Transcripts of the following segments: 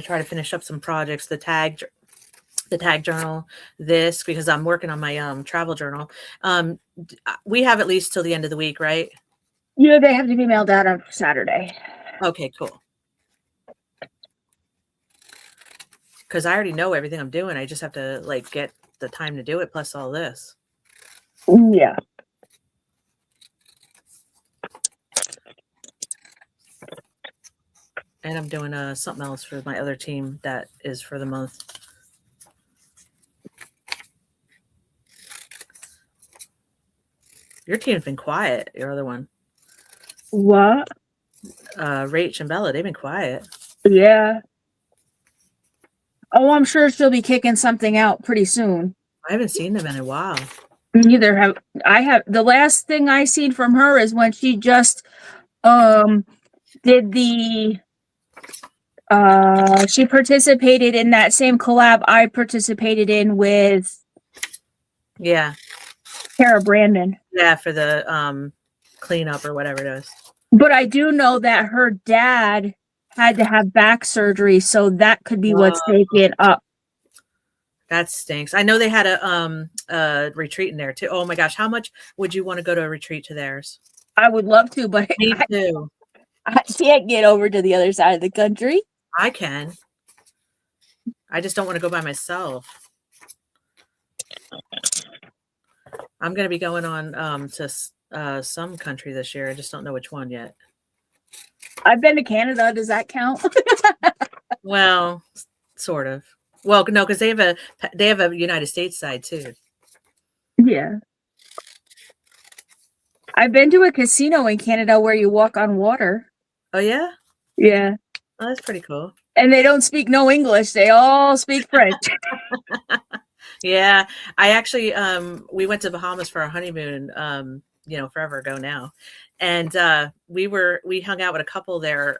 try to finish up some projects, the tag journal, this, because I'm working on my travel journal. We have at least till the end of the week, right? Yeah, they have to be mailed out on Saturday. Okay, cool. Because I already know everything I'm doing. I just have to like get the time to do it, plus all this. Yeah. And I'm doing something else for my other team that is for the month. Your team's been quiet. Your other one. What? Rach and Bella, they've been quiet. Yeah. Oh, I'm sure she'll be kicking something out pretty soon. I haven't seen them in a while. Neither have I. The last thing I seen from her is when she just did the she participated in that same collab I participated in with Tara Brandon. Yeah, for the cleanup or whatever it is. But I do know that her dad had to have back surgery, so that could be what's taking up. That stinks. I know they had a retreat in there too. Oh my gosh, how much would you want to go to a retreat to theirs? I would love to, but me too. I can't get over to the other side of the country. I can. I just don't want to go by myself. I'm going to be going on to some country this year. I just don't know which one yet. I've been to Canada. Does that count? Well, sort of. Well, no, because they have a United States side too. Yeah. I've been to a casino in Canada where you walk on water. Oh yeah? Yeah. Oh, that's pretty cool. And they don't speak no English. They all speak French. Yeah. I actually we went to Bahamas for our honeymoon forever ago now. And we hung out with a couple there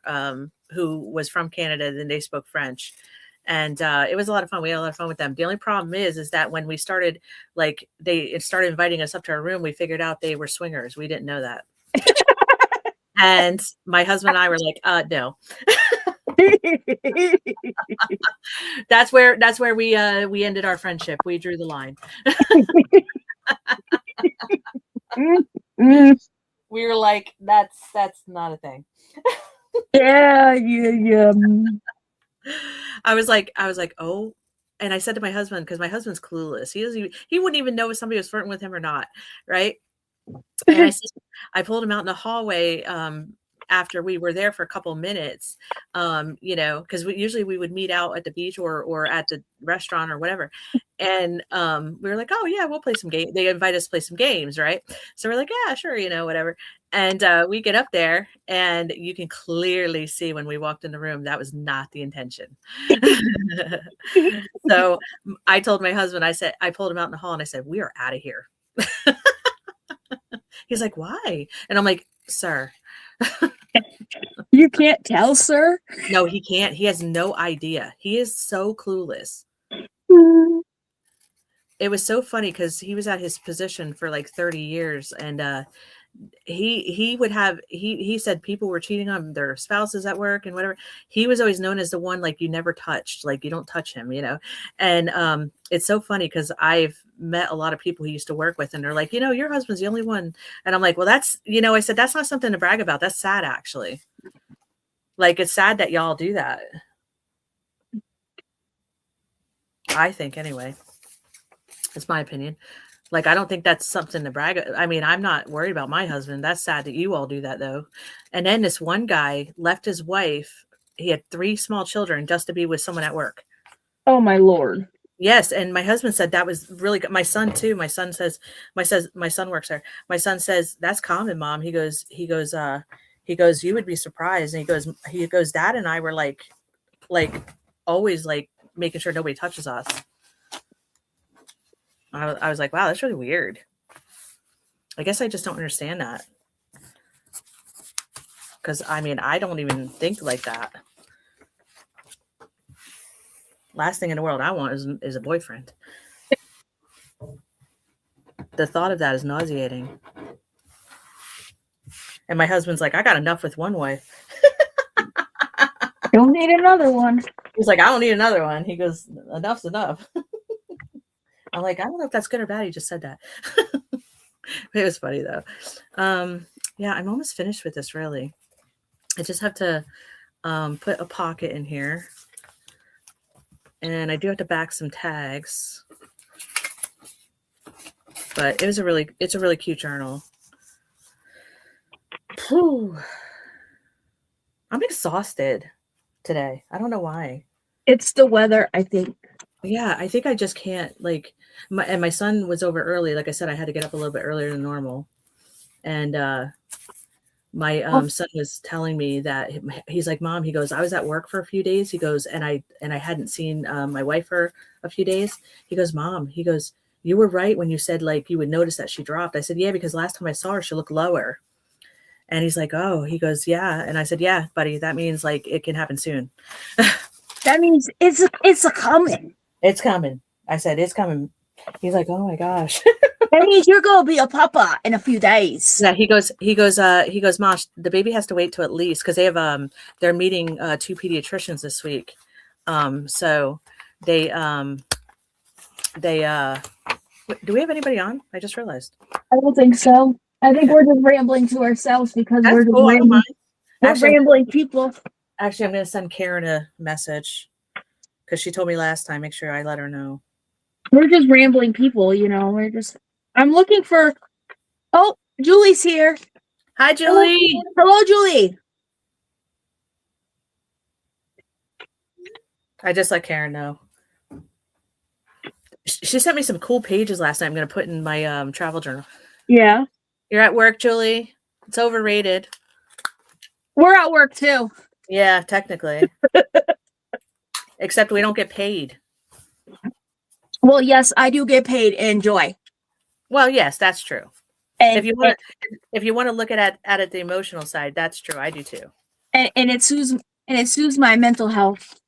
who was from Canada, and they spoke French. And it was a lot of fun. We had a lot of fun with them. The only problem is that when we started, they started inviting us up to our room, we figured out they were swingers. We didn't know that. And my husband and I were like, no. That's where we ended our friendship. We drew the line. We were like, that's not a thing. Yeah. I was like, oh, and I said to my husband, because my husband's clueless. He wouldn't even know if somebody was flirting with him or not, right? And I pulled him out in the hallway after we were there for a couple minutes, because usually we would meet out at the beach or at the restaurant or whatever. And we were like, oh yeah, we'll play some games. They invite us to play some games, right? So we're like, yeah, sure, whatever. And we get up there, and you can clearly see when we walked in the room, that was not the intention. So I told my husband, I pulled him out in the hall and I said, we are out of here. He's like, why? And I'm like, sir. You can't tell, sir? No, he can't. He has no idea. He is so clueless. It was so funny because he was at his position for like 30 years, and he said people were cheating on their spouses at work and whatever. He was always known as the one, like, you never touched, like you don't touch him, and it's so funny because I've met a lot of people he used to work with, and they're like, your husband's the only one. And I'm like, well, that's, I said, that's not something to brag about. That's sad, actually. Like, it's sad that y'all do that. I think, anyway. It's my opinion. Like, I don't think that's something to brag. I mean, I'm not worried about my husband. That's sad that you all do that, though. And then this one guy left his wife. He had 3 small children just to be with someone at work. Oh, my Lord. Yes. And my husband said that was really good. My son, too. My son works there. My son says, that's common, Mom. He goes, you would be surprised. And he goes, Dad and I were like always like making sure nobody touches us. I was like, wow, that's really weird. I guess I just don't understand that. Because, I mean, I don't even think like that. Last thing in the world I want is a boyfriend. The thought of that is nauseating. And my husband's like, I got enough with one wife. Don't need another one. He's like, I don't need another one. He goes, enough's enough. I'm like, I don't know if that's good or bad. He just said that. It was funny though. Yeah, I'm almost finished with this really. I just have to put a pocket in here. And I do have to back some tags. But it's a really cute journal. Whew. I'm exhausted today. I don't know why. It's the weather, I think. Yeah, I think I just can't my son was over early. Like I said, I had to get up a little bit earlier than normal. And my son was telling me that he's like, Mom, he goes, I was at work for a few days. He goes, and I hadn't seen my wife for a few days. He goes, Mom, he goes, you were right when you said like you would notice that she dropped. I said, yeah, because last time I saw her, she looked lower. And he's like, oh, he goes, yeah. And I said, yeah, buddy, that means like it can happen soon. That means it's a coming. It's coming. I said, it's coming. He's like, oh my gosh. That means you're gonna be a papa in a few days. Yeah, he goes, Mosh, the baby has to wait till at least because they have they're meeting 2 pediatricians this week. So they do we have anybody on? I just realized. I don't think so. I think we're just rambling to ourselves because That's we're just cool, rambling. We're Actually, rambling people. Actually, I'm going to send Karen a message because she told me last time. Make sure I let her know. We're just rambling people, you know. We're just. I'm looking for. Oh, Julie's here. Hi, Julie. Hello, Julie. I just let Karen know. She sent me some cool pages last night. I'm going to put in my travel journal. Yeah. You're at work, Julie. It's overrated. We're at work too. Yeah, technically. Except we don't get paid. Well, yes, I do get paid in joy. Well, yes, that's true. And if you want to look at it the emotional side, that's true. I do too. And it soothes my mental health.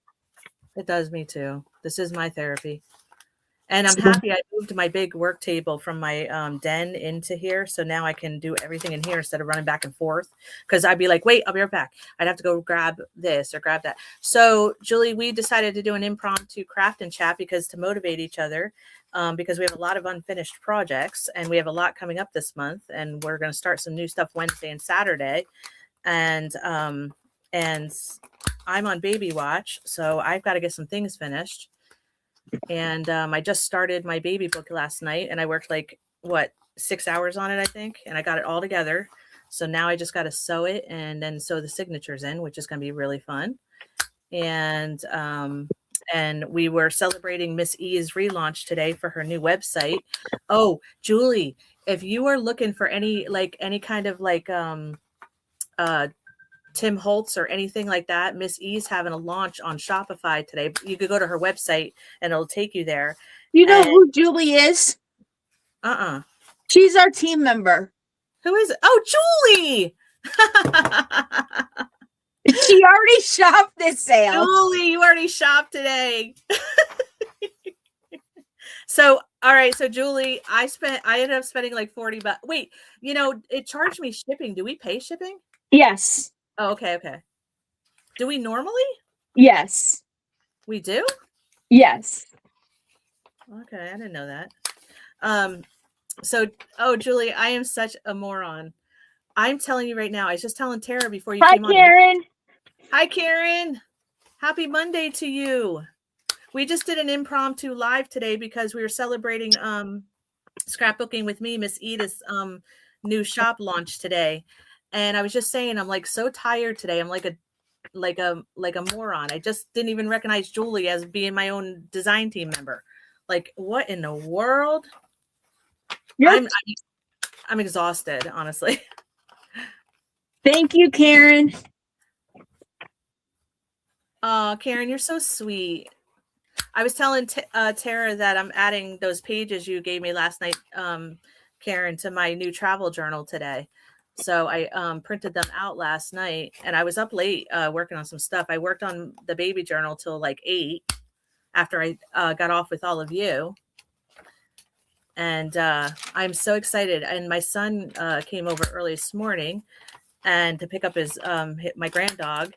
It does me too. This is my therapy. And I'm happy I moved my big work table from my den into here. So now I can do everything in here instead of running back and forth. Because I'd be like, wait, I'll be right back. I'd have to go grab this or grab that. So, Julie, we decided to do an impromptu craft and chat because to motivate each other, because we have a lot of unfinished projects and we have a lot coming up this month. And we're going to start some new stuff Wednesday and Saturday. And I'm on baby watch. So I've got to get some things finished. And I just started my baby book last night and I worked 6 hours on it, I think. And I got it all together. So now I just got to sew it and then sew the signatures in, which is going to be really fun. And we were celebrating Miss E's relaunch today for her new website. Oh, Julie, if you are looking for any kind of Tim Holtz or anything like that, Miss E's having a launch on Shopify today. You could go to her website and it'll take you there. You know who Julie is? She's our team member. Who is it? Oh, Julie! She already shopped this sale. Julie, you already shopped today. So, all right. So Julie, I ended up spending like $40. Wait, it charged me shipping. Do we pay shipping? Yes. Oh, okay. Do we normally? Yes. We do? Yes. Okay, I didn't know that. Julie, I am such a moron. I'm telling you right now, I was just telling Tara before you came on. Hi, Karen. Happy Monday to you. We just did an impromptu live today because we were celebrating scrapbooking with me, Miss Edith's new shop launch today. And I was just saying, I'm like so tired today. I'm like a moron. I just didn't even recognize Julie as being my own design team member. Like, what in the world? Yep. I'm exhausted, honestly. Thank you, Karen. Oh, Karen, you're so sweet. I was telling Tara that I'm adding those pages you gave me last night, Karen, to my new travel journal today. So I printed them out last night and I was up late working on some stuff. I worked on the baby journal till like 8 after I got off with all of you. And I'm so excited. And my son came over early this morning and to pick up his my grand dog.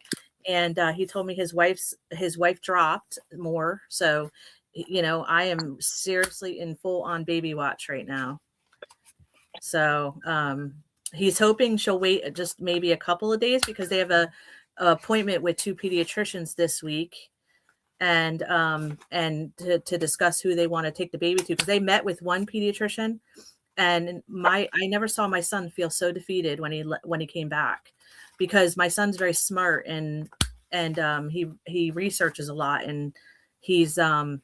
And he told me his wife dropped more. So, I am seriously in full on baby watch right now. So he's hoping she'll wait just maybe a couple of days because they have a appointment with 2 pediatricians this week, and to discuss who they want to take the baby to, because they met with one pediatrician, and I never saw my son feel so defeated when he came back, because my son's very smart, and he researches a lot, and he's got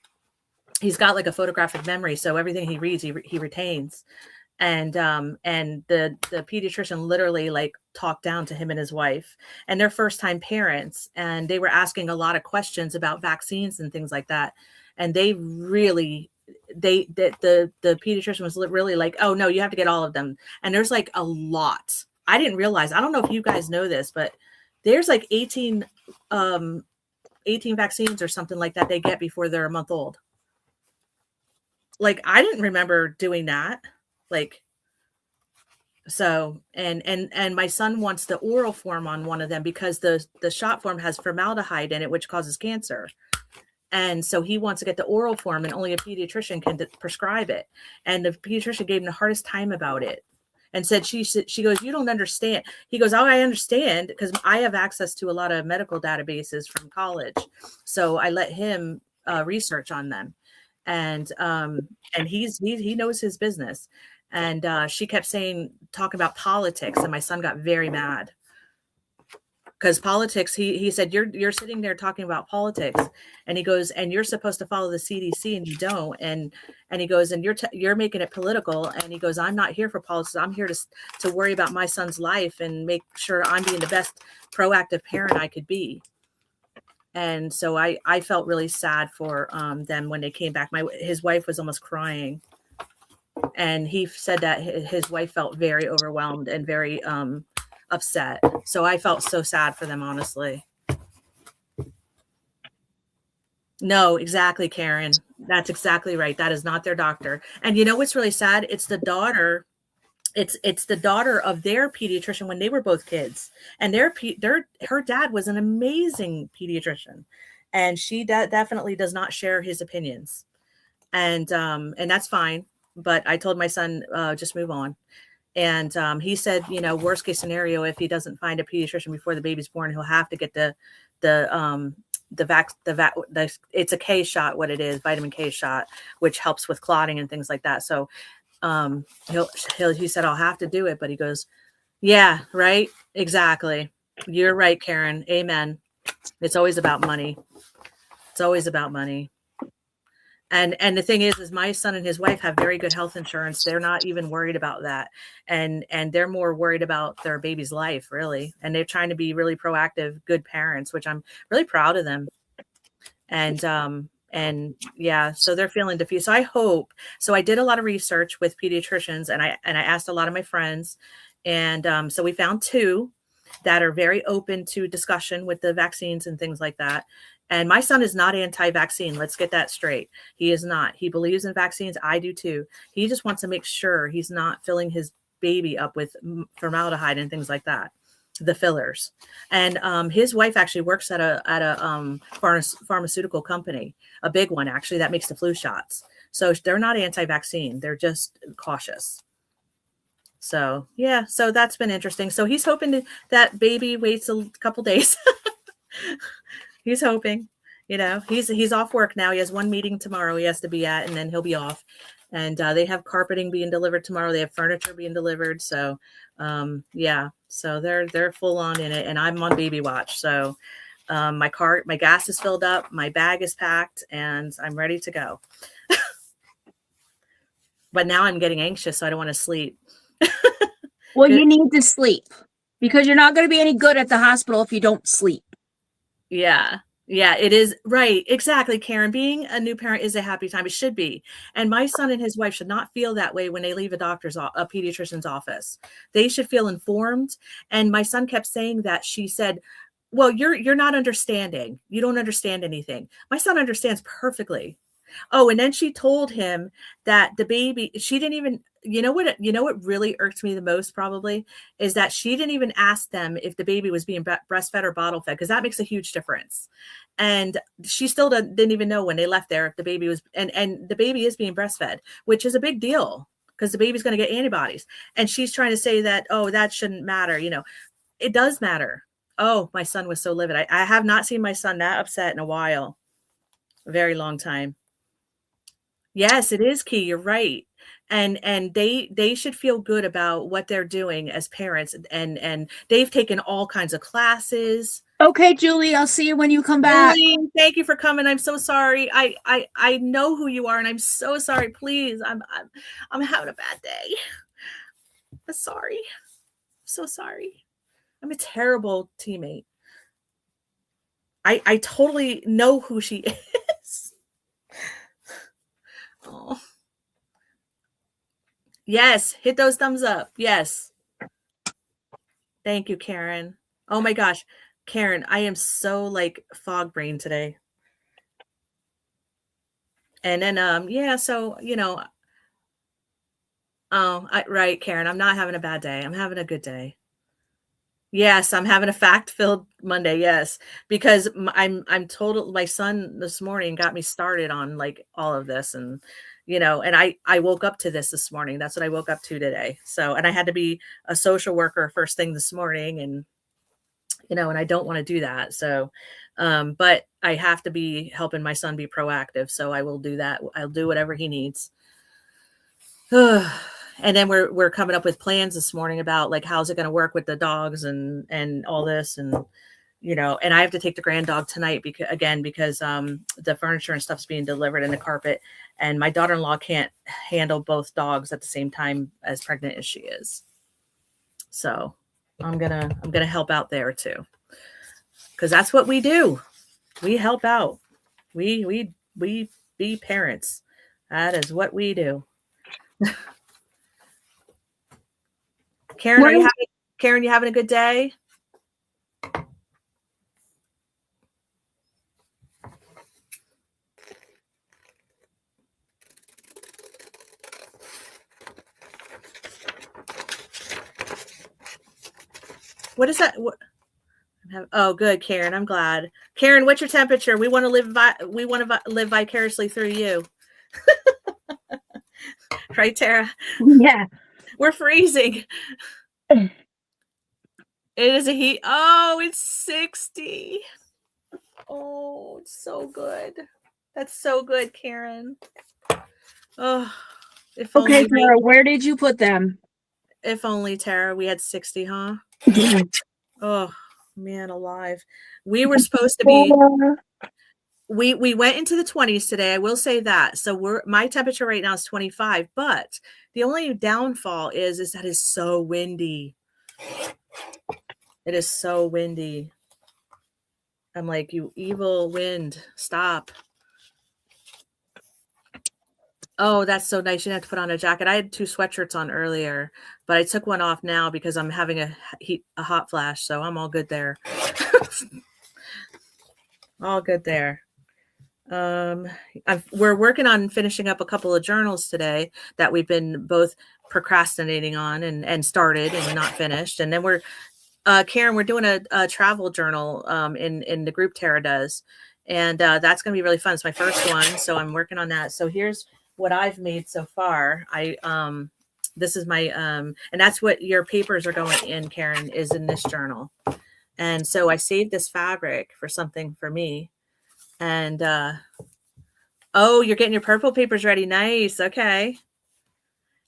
like a photographic memory, so everything he reads he retains. And the pediatrician literally like talked down to him and his wife, and they're first time parents, and they were asking a lot of questions about vaccines and things like that, and the pediatrician was really like, oh no, you have to get all of them. And there's like a lot. I didn't realize, I don't know if you guys know this, but there's like 18 vaccines or something like that they get before they're a month old. Like, I didn't remember doing that. Like, so, and my son wants the oral form on one of them because the shot form has formaldehyde in it, which causes cancer. And so he wants to get the oral form, and only a pediatrician can prescribe it. And the pediatrician gave him the hardest time about it, and said, she goes, you don't understand. He goes, oh, I understand, because I have access to a lot of medical databases from college. So I let him research on them. And he knows his business. And she kept talking about politics, and my son got very mad because politics. He said, "You're sitting there talking about politics," and he goes, "And you're supposed to follow the CDC, and you don't." And he goes, "And you're making it political." And he goes, "I'm not here for politics. I'm here to worry about my son's life and make sure I'm being the best proactive parent I could be." And so I felt really sad for them when they came back. His wife was almost crying. And he said that his wife felt very overwhelmed and very upset. So I felt so sad for them, honestly. No, exactly, Karen. That's exactly right. That is not their doctor. And you know what's really sad? It's the daughter. It's the daughter of their pediatrician when they were both kids. And her dad was an amazing pediatrician. And she definitely does not share his opinions. And that's fine. But I told my son, just move on. And he said, worst case scenario, if he doesn't find a pediatrician before the baby's born, he'll have to get it's a K shot, what it is, vitamin K shot, which helps with clotting and things like that. So he said, I'll have to do it. But he goes, yeah, right. Exactly. You're right, Karen. Amen. It's always about money. It's always about money. And the thing is my son and his wife have very good health insurance. They're not even worried about that. And they're more worried about their baby's life, really. And they're trying to be really proactive, good parents, which I'm really proud of them. And yeah, so they're feeling defeated. So I hope, so I did a lot of research with pediatricians, and I asked a lot of my friends. And so we found 2 that are very open to discussion with the vaccines and things like that. And my son is not anti-vaccine. Let's get that straight. He is not. He believes in vaccines. I do too. He just wants to make sure he's not filling his baby up with formaldehyde and things like that, the fillers. And his wife actually works at a pharmaceutical company, a big one actually, that makes the flu shots. So they're not anti-vaccine. They're just cautious. So yeah, so that's been interesting. So he's hoping that baby waits a couple days. He's hoping, he's off work now. He has one meeting tomorrow he has to be at, and then he'll be off. And they have carpeting being delivered tomorrow. They have furniture being delivered. So yeah, so they're full on in it, and I'm on baby watch. So my gas is filled up, my bag is packed, and I'm ready to go. But now I'm getting anxious, so I don't want to sleep. Well, you need to sleep, because you're not going to be any good at the hospital if you don't sleep. Yeah, it is. Right. Exactly, Karen. Being a new parent is a happy time. It should be. And my son and his wife should not feel that way when they leave a pediatrician's office. They should feel informed. And my son kept saying that. She said, well, you're not understanding. You don't understand anything. My son understands perfectly. Oh, and then she told him that the baby, she didn't even, you know what really irked me the most probably is that she didn't even ask them if the baby was being breastfed or bottle fed, because that makes a huge difference. And she still didn't even know when they left there if the baby was, and the baby is being breastfed, which is a big deal because the baby's going to get antibodies. And she's trying to say that, oh, that shouldn't matter. It does matter. Oh, my son was so livid. I have not seen my son that upset in a while, a very long time. Yes, it is key. You're right. And they should feel good about what they're doing as parents, and they've taken all kinds of classes. Okay, Julie, I'll see you when you come back. Julie, thank you for coming. I'm so sorry. I know who you are, and I'm so sorry. Please, I'm having a bad day. I'm sorry. I'm so sorry. I'm a terrible teammate. I totally know who she is. Oh. Yes, hit those thumbs up. Yes. Thank you, Karen. Oh my gosh. Karen, I am so like fog brain today. And then yeah, so right, Karen, I'm not having a bad day. I'm having a good day. Yes, I'm having a fact-filled Monday, yes, because I'm total my son this morning got me started on like all of this, and and I woke up to this morning. That's what I woke up to today. So, and I had to be a social worker first thing this morning, and and I don't want to do that. So, but I have to be helping my son be proactive. So I will do that. I'll do whatever he needs. And then we're coming up with plans this morning about like how's it going to work with the dogs and all this, and and I have to take the grand dog tonight because the furniture and stuff's being delivered and the carpet, and my daughter-in-law can't handle both dogs at the same time as pregnant as she is. So I'm gonna help out there too, because that's what we do. We help out. We be parents. That is what we do. Karen, Karen, you having a good day? What is that? Oh, good, Karen. I'm glad. Karen, what's your temperature? We want to live vicariously through you. Right, Tara? Yeah. We're freezing. It is a heat. Oh, it's 60. Oh, it's so good. That's so good, Karen. Oh, if okay, only Tara, where did you put them? If only, Tara, we had 60, huh? Oh, man alive. We were supposed to be we went into the 20s today. I will say that. So my temperature right now is 25, but the only downfall is that it's so windy. It is so windy. I'm like, you evil wind, stop. Oh, that's so nice. You didn't have to put on a jacket. I had 2 sweatshirts on earlier, but I took one off now because I'm having a hot flash, so I'm all good there. All good there. We're working on finishing up a couple of journals today that we've been both procrastinating on and started and not finished. And then Karen, we're doing a travel journal in the group Tara does. And that's going to be really fun. It's my first one. So I'm working on that. So here's what I've made so far. This is my, and that's what your papers are going in, Karen, is in this journal. And so I saved this fabric for something for me. And, oh, you're getting your purple papers ready. Nice. Okay.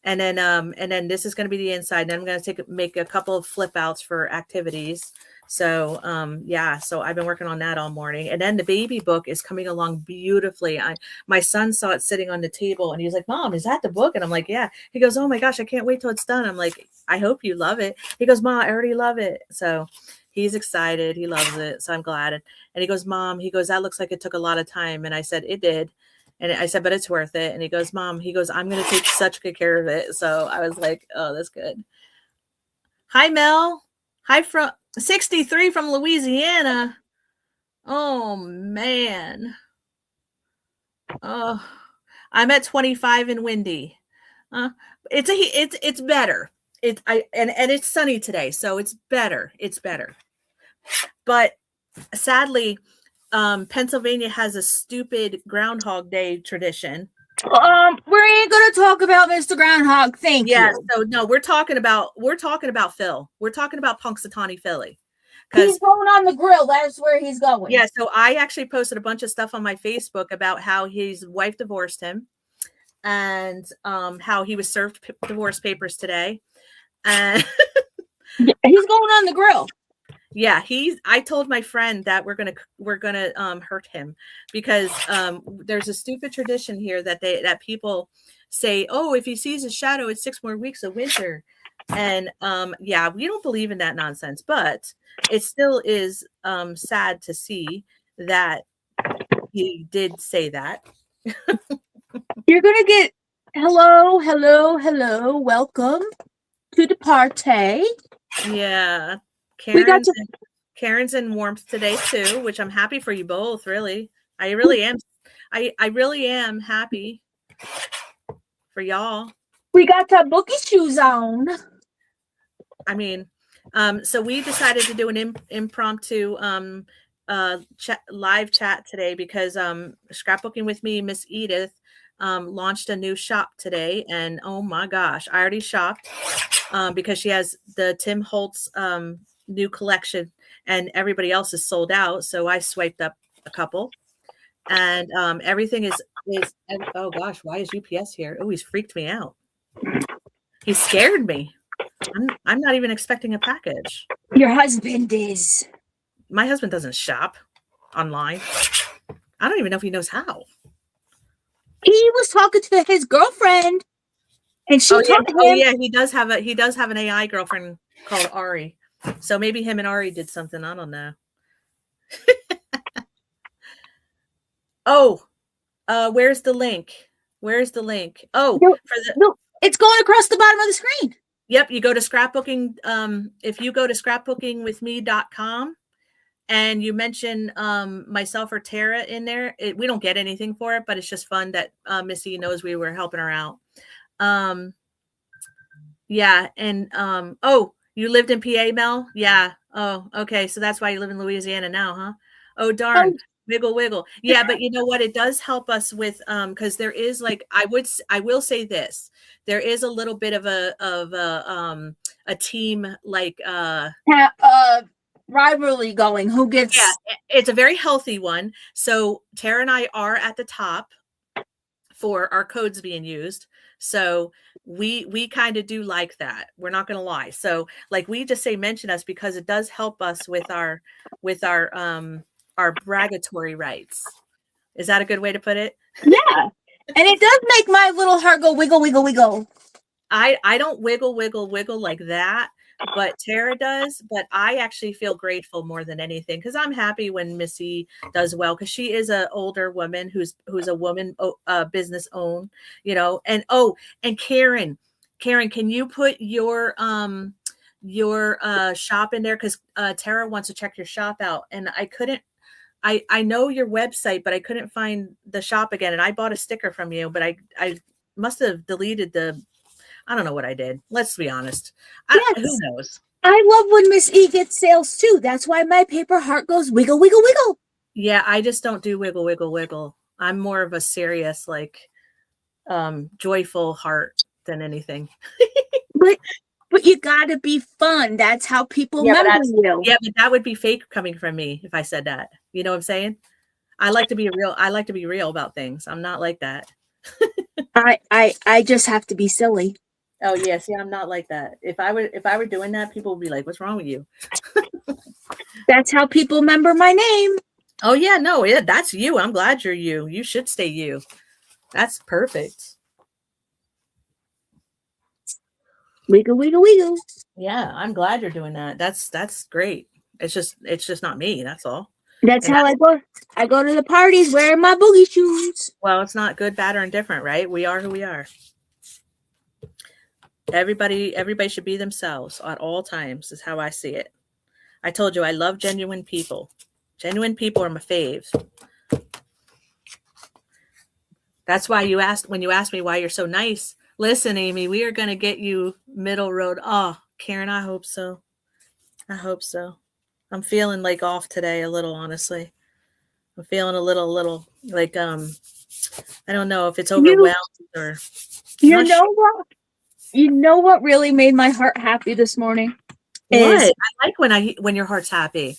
And then this is going to be the inside. And I'm going to make a couple of flip outs for activities. So, yeah, so I've been working on that all morning. And then the baby book is coming along beautifully. My son saw it sitting on the table and he was like, Mom, is that the book? And I'm like, yeah. He goes, oh my gosh, I can't wait till it's done. I'm like, I hope you love it. He goes, Mom, I already love it. So he's excited. He loves it. So I'm glad. And he goes, Mom, that looks like it took a lot of time. And I said, it did. And I said, but it's worth it. And he goes, Mom, I'm going to take such good care of it. So I was like, oh, that's good. Hi, Mel. Hi from 63 from Louisiana. Oh, man. Oh, I'm at 25 and windy. Uh, it's better. And it's sunny today, so it's better. It's better. But sadly, Pennsylvania has a stupid Groundhog Day tradition. We ain't gonna talk about Mr. Groundhog. Thank Yes, you. so no, we're talking about Phil. We're talking about Punxsutawney Philly. He's going on the grill. That's where he's going. Yeah, so I actually posted a bunch of stuff on my Facebook about how his wife divorced him, and how he was served divorce papers today. And he's going on the grill. Yeah, I told my friend that we're gonna hurt him because there's a stupid tradition here that people say, oh, if he sees his shadow, it's 6 more weeks of winter. And yeah, we don't believe in that nonsense, but it still is sad to see that he did say that. You're gonna get hello, welcome to the party. Yeah. Karen's in warmth today too, which I'm happy for you both, really. I really am. I really am happy for y'all. We got our bookie shoes on. I mean, so we decided to do an impromptu live chat today because Scrapbooking with Me, Miss Edith, launched a new shop today, and oh my gosh, I already shopped because she has the Tim Holtz new collection, and everybody else is sold out. So I swiped up a couple, and everything is. Oh gosh, why is UPS here? Oh, he's freaked me out. He scared me. I'm not even expecting a package. Your husband is. My husband doesn't shop online. I don't even know if he knows how. He was talking to his girlfriend, and she told him. Oh yeah, he does have an AI girlfriend called Ari. So maybe him and Ari did something. I don't know. Oh, where's the link? Where's the link? Oh, no, it's going across the bottom of the screen. Yep, you go to Scrapbooking. If you go to scrapbookingwithme.com and you mention myself or Tara in there, we don't get anything for it, but it's just fun that Missy knows we were helping her out. Yeah, and oh, you lived in PA, Mel? Yeah. Oh, okay. So that's why you live in Louisiana now, huh? Oh, darn. Wiggle, wiggle. Yeah, but you know what? It does help us with because there is like I will say this. There is a little bit of a team like rivalry going. Who gets? Yeah, it's a very healthy one. So Tara and I are at the top for our codes being used. So we kind of do like that. We're not going to lie. So like we just say mention us because it does help us with our bragatory rights. Is that a good way to put it? Yeah. And it does make my little heart go wiggle, wiggle, wiggle. I don't wiggle, wiggle, wiggle like that, but Tara does. But I actually feel grateful more than anything because I'm happy when Missy does well because she is an older woman who's a woman business owned, you know. And Karen, can you put your shop in there because Tara wants to check your shop out, and I couldn't. I know your website, but I couldn't find the shop again. And I bought a sticker from you, but I must have deleted I don't know what I did. Let's be honest. Yes. Who knows? I love when Miss E gets sales too. That's why my paper heart goes wiggle, wiggle, wiggle. Yeah, I just don't do wiggle, wiggle, wiggle. I'm more of a serious, like, joyful heart than anything. But you gotta be fun. That's how people remember you. Yeah, but that would be fake coming from me if I said that. You know what I'm saying? I like to be real about things. I'm not like that. I just have to be silly. Oh yeah, see, I'm not like that. If I were doing that, people would be like, "What's wrong with you?" That's how people remember my name. Oh yeah, no, yeah, that's you. I'm glad you're you. You should stay you. That's perfect. Wiggle, wiggle, wiggle. Yeah, I'm glad you're doing that. That's great. It's just not me. That's all. That's how I go. I go to the parties wearing my boogie shoes. Well, it's not good, bad, or indifferent, right? We are who we are. Everybody should be themselves at all times is how I see it. I told you I love genuine people. Genuine people are my faves. That's why when you asked me why you're so nice. Listen, Amy, we are going to get you middle road. Oh, Karen, I hope so. I hope so. I'm feeling like off today a little, honestly. I'm feeling a little like I don't know if it's You overwhelmed or you not know sure what? You know what really made my heart happy this morning what. is I like when your heart's happy.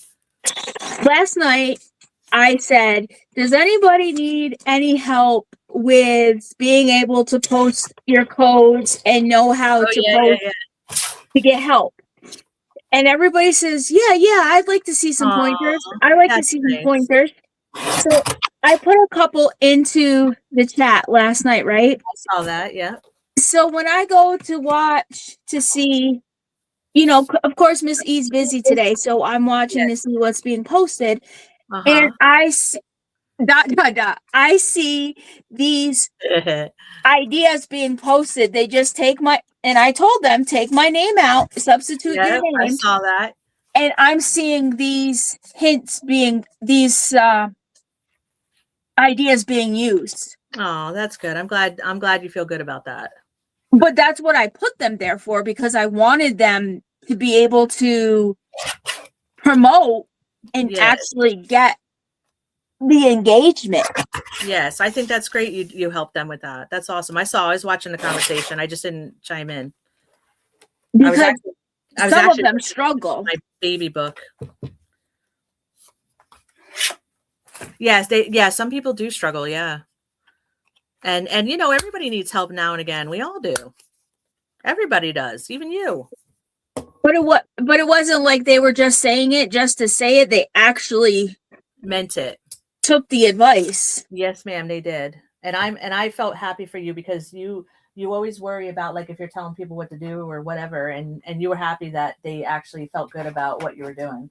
last night I said, does anybody need any help with being able to post your codes and know how Oh to yeah, yeah, post yeah. to get help? And everybody says, yeah, I'd like to see some pointers. Aw, I like to that's see some nice. pointers. So I put a couple into the chat last night, right? I saw that. Yeah. So when I go to watch to see, you know, of course, Miss E's busy today, so I'm watching to Yes. see what's being posted, and Uh-huh. I see, I see these ideas being posted. They just take my, and I told them, take my name out, substitute your Yeah, I name, saw that. and I'm seeing these hints being, these ideas being used. Oh, that's good. I'm glad you feel good about that. But that's what I put them there for, because I wanted them to be able to promote and Yes. actually get the engagement. Yes, I think that's great. You helped them with that. That's awesome. I was watching the conversation. I just didn't chime in. I was Because actually I was some of actually them looking struggle. at my baby book. Yes, some people do struggle, yeah. And you know, everybody needs help now and again. We all do. Everybody does, even you. But it wasn't like they were just saying it just to say it. They actually Meant it. took the advice. Yes, ma'am, they did. And I felt happy for you because you always worry about like if you're telling people what to do or whatever, and you were happy that they actually felt good about what you were doing.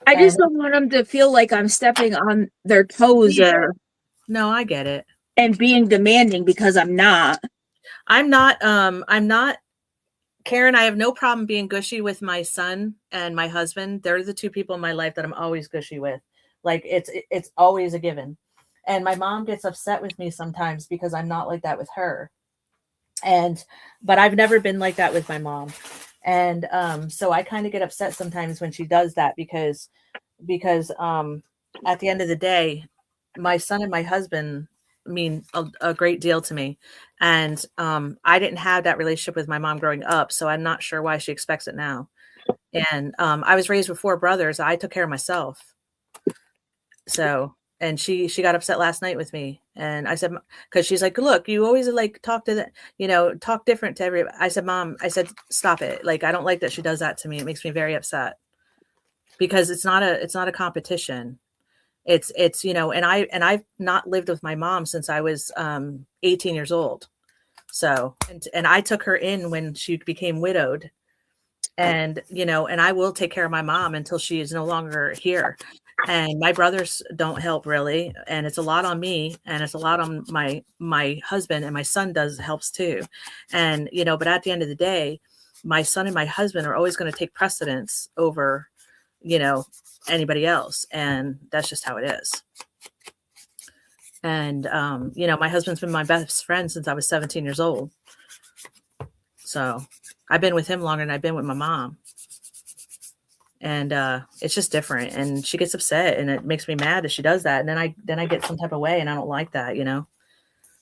I And just don't want them to feel like I'm stepping on their toes yeah, or no, I get it. and being demanding, because I'm not. I'm not Karen, I have no problem being gushy with my son and my husband. They're the two people in my life that I'm always gushy with. Like it's always a given. And my mom gets upset with me sometimes because I'm not like that with her. And but I've never been like that with my mom. And so I kind of get upset sometimes when she does that because at the end of the day, my son and my husband mean a great deal to me. And I didn't have that relationship with my mom growing up, so I'm not sure why she expects it now. And I was raised with 4 brothers. I took care of myself. So, and she got upset last night with me, and I said, because she's like, look, you always like talk to the, talk different to everybody. I said, Mom, I said, stop it. Like, I don't like that she does that to me. It makes me very upset because it's not a competition. It's and I've not lived with my mom since I was 18 years old. So, and I took her in when she became widowed, and and I will take care of my mom until she is no longer here. And my brothers don't help really, and it's a lot on me, and it's a lot on my husband, and my son helps too. And but at the end of the day, my son and my husband are always going to take precedence over anybody else, and that's just how it is. And my husband's been my best friend since I was 17 years old, so I've been with him longer than I've been with my mom. And it's just different, and she gets upset, and it makes me mad that she does that, and then I get some type of way, and I don't like that.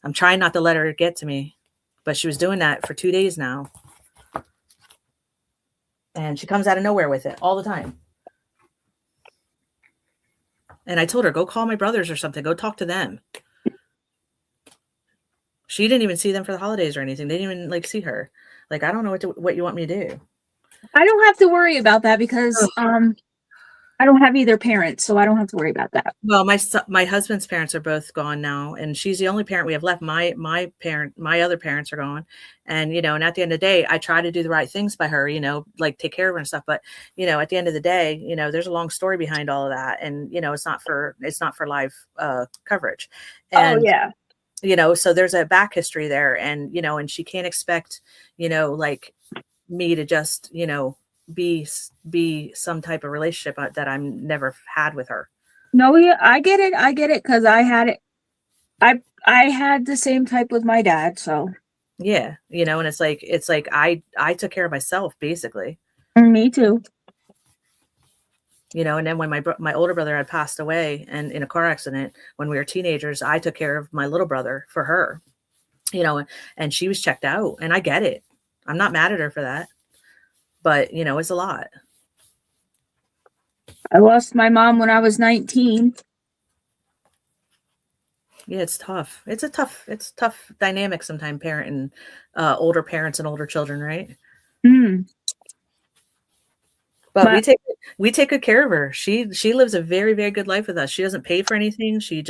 I'm trying not to let her get to me, but she was doing that for 2 days now, and she comes out of nowhere with it all the time. And I told her, go call my brothers or something, go talk to them. She didn't even see them for the holidays or anything. They didn't even see her. Like, I don't know what you want me to do. I don't have to worry about that because I don't have either parent, so I don't have to worry about that. Well, my husband's parents are both gone now, and she's the only parent we have left. My other parents are gone, and and at the end of the day, I try to do the right things by her, like take care of her and stuff. But at the end of the day, there's a long story behind all of that, and it's not for live coverage. And yeah. So there's a back history there, and and she can't expect like me to just be some type of relationship that I'm never had with her. No, yeah, I get it because I had it I had the same type with my dad, so Yeah, and it's like I took care of myself basically. me too. And then when my older brother had passed away and in a car accident when we were teenagers, I took care of my little brother for her, and she was checked out, and I get it. I'm not mad at her for that, but it's a lot. I lost my mom when I was 19. Yeah, it's tough. It's tough dynamic sometimes parenting older parents and older children, right? Mm. But My we take good care of her. She lives a very, very good life with us. She doesn't pay for anything. She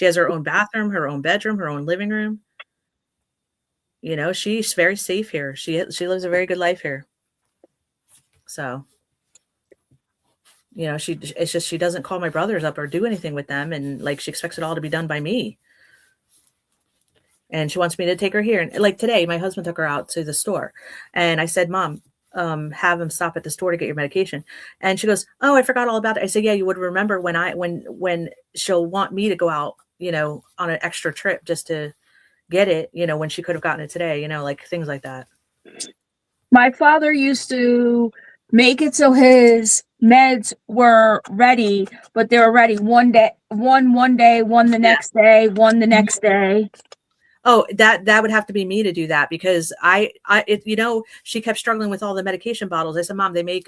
has her own bathroom, her own bedroom, her own living room. She's very safe here. She lives a very good life here. So, it's just she doesn't call my brothers up or do anything with them, and like she expects it all to be done by me. And she wants me to take her here. And like today, my husband took her out to the store, and I said, "Mom, have him stop at the store to get your medication." And she goes, "Oh, I forgot all about it." I said, "Yeah, you would remember when she'll want me to go out, on an extra trip just to get it, when she could have gotten it today, like things like that." my father used to make it so his meds were ready, but they were ready one day, one day, one the Yeah. next day, one the next day. Oh, that would have to be me to do that because she kept struggling with all the medication bottles. I said, "Mom, they make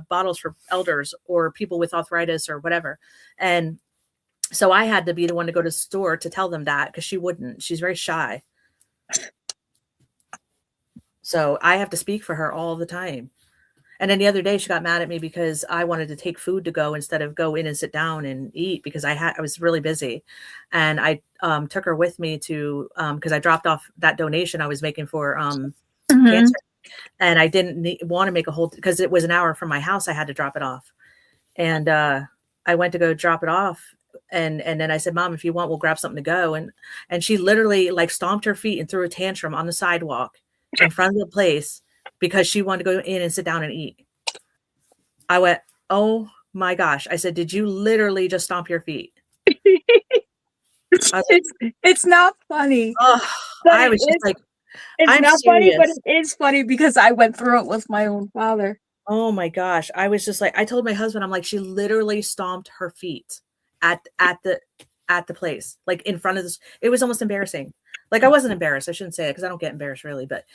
bottles for elders or people with arthritis or whatever," and so I had to be the one to go to the store to tell them that because she wouldn't. She's very shy, so I have to speak for her all the time. And then the other day, she got mad at me because I wanted to take food to go instead of go in and sit down and eat because I was really busy, and I took her with me to because I dropped off that donation I was making for Mhm. cancer, and I didn't want to make a whole because it was an hour from my house. I had to drop it off, and I went to go drop it off, and then I said, "Mom, if you want, we'll grab something to go." And she literally like stomped her feet and threw a tantrum on the sidewalk in front of the place because she wanted to go in and sit down and eat. I went, "Oh my gosh." I said, "Did you literally just stomp your feet?" I was like, It's not funny, "Oh," but I was just like, it's "I'm not funny, but serious." it is funny because I went through it with my own father. Oh my gosh. I was just like, I told my husband, I'm like, she literally stomped her feet at the place, like in front of this. It was almost embarrassing. Like I wasn't embarrassed. I shouldn't say it because I don't get embarrassed really, but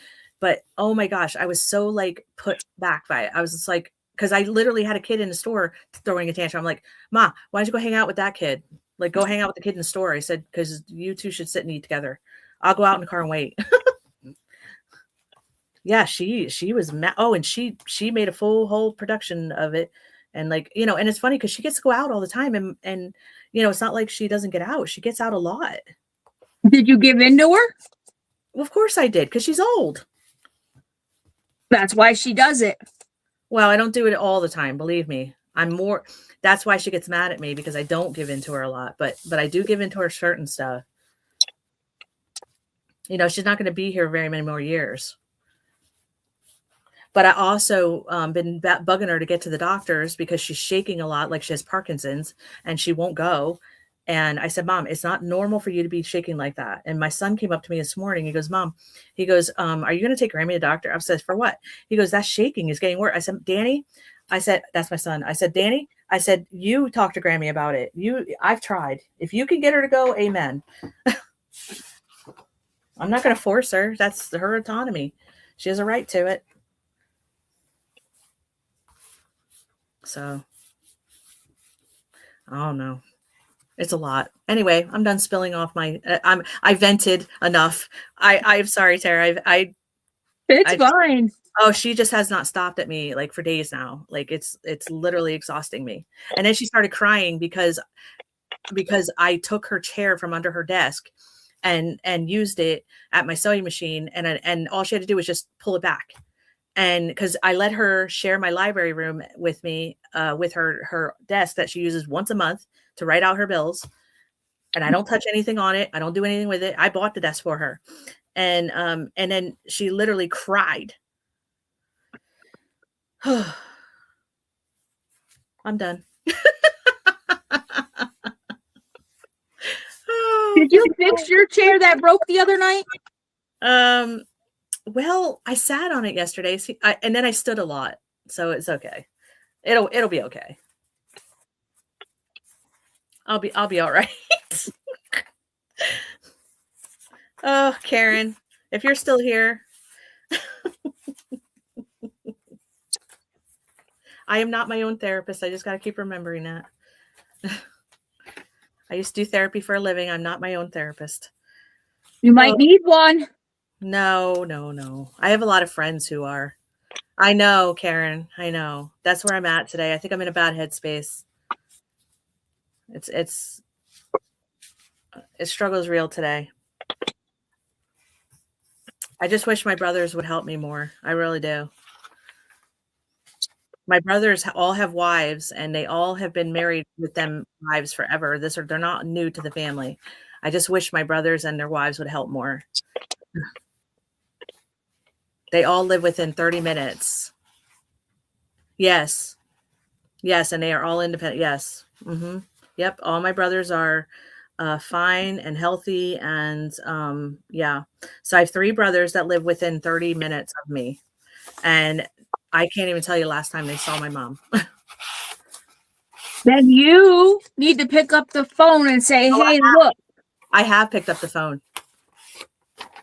oh my gosh, I was so like put back by it. I was just like, because I literally had a kid in the store throwing a tantrum. I'm like, "Ma, why don't you go hang out with that kid? Like go hang out with the kid in the store." I said, "Because you two should sit and eat together. I'll go out in the car and wait." Yeah, she was oh, and she made a full whole production of it, and like and it's funny because she gets to go out all the time, and it's not like she doesn't get out. She gets out a lot. Did you give in to her? Well, of course I did because she's old. That's why she does it. Well, I don't do it all the time, believe me. I'm more. That's why she gets mad at me because I don't give in to her a lot, but I do give in to her certain stuff. She's not going to be here very many more years. But I also been bugging her to get to the doctors because she's shaking a lot, like she has Parkinson's, and she won't go. And I said, "Mom, it's not normal for you to be shaking like that." And my son came up to me this morning. He goes, "Mom," he goes, "Are you going to take Grammy to the doctor?" I said, "For what?" He goes, "That shaking is getting worse." I said, "Danny," I said, "That's my son." I said, "Danny," I said, "You talk to Grammy about it. I've tried. If you can get her to go, amen." I'm not going to force her. That's her autonomy. She has a right to it. So I don't know. It's a lot. Anyway, I'm done spilling off my. I vented enough. I'm sorry, Tara. It's I. fine. Oh, she just has not stopped at me like for days now. Like it's literally exhausting me. And then she started crying because I took her chair from under her desk, and used it at my sewing machine, and all she had to do was just pull it back. And because I let her share my library room with me, with her desk that she uses once a month to write out her bills, and I don't touch anything on it. I don't do anything with it. I bought the desk for her. And then she literally cried. I'm done. Did you fix your chair that broke the other night? Well, I sat on it yesterday, and then I stood a lot, so it's okay. It'll be okay. I'll be all right. Oh, Karen, if you're still here, I am not my own therapist. I just got to keep remembering that. I used to do therapy for a living. I'm not my own therapist. You might need one. No. I have a lot of friends who are. I know, Karen. I know. That's where I'm at today. I think I'm in a bad headspace. Struggle is real today. I just wish my brothers would help me more. I really do. My brothers all have wives, and they all have been married with them wives forever. They're not new to the family. I just wish my brothers and their wives would help more. They all live within 30 minutes. Yes, and they are all independent. Yes. Mm-hmm. Yep. All my brothers are fine and healthy, and yeah. So I have 3 brothers that live within 30 minutes of me, and I can't even tell you last time they saw my mom. Then you need to pick up the phone and say, "Hey, look." I have picked up the phone,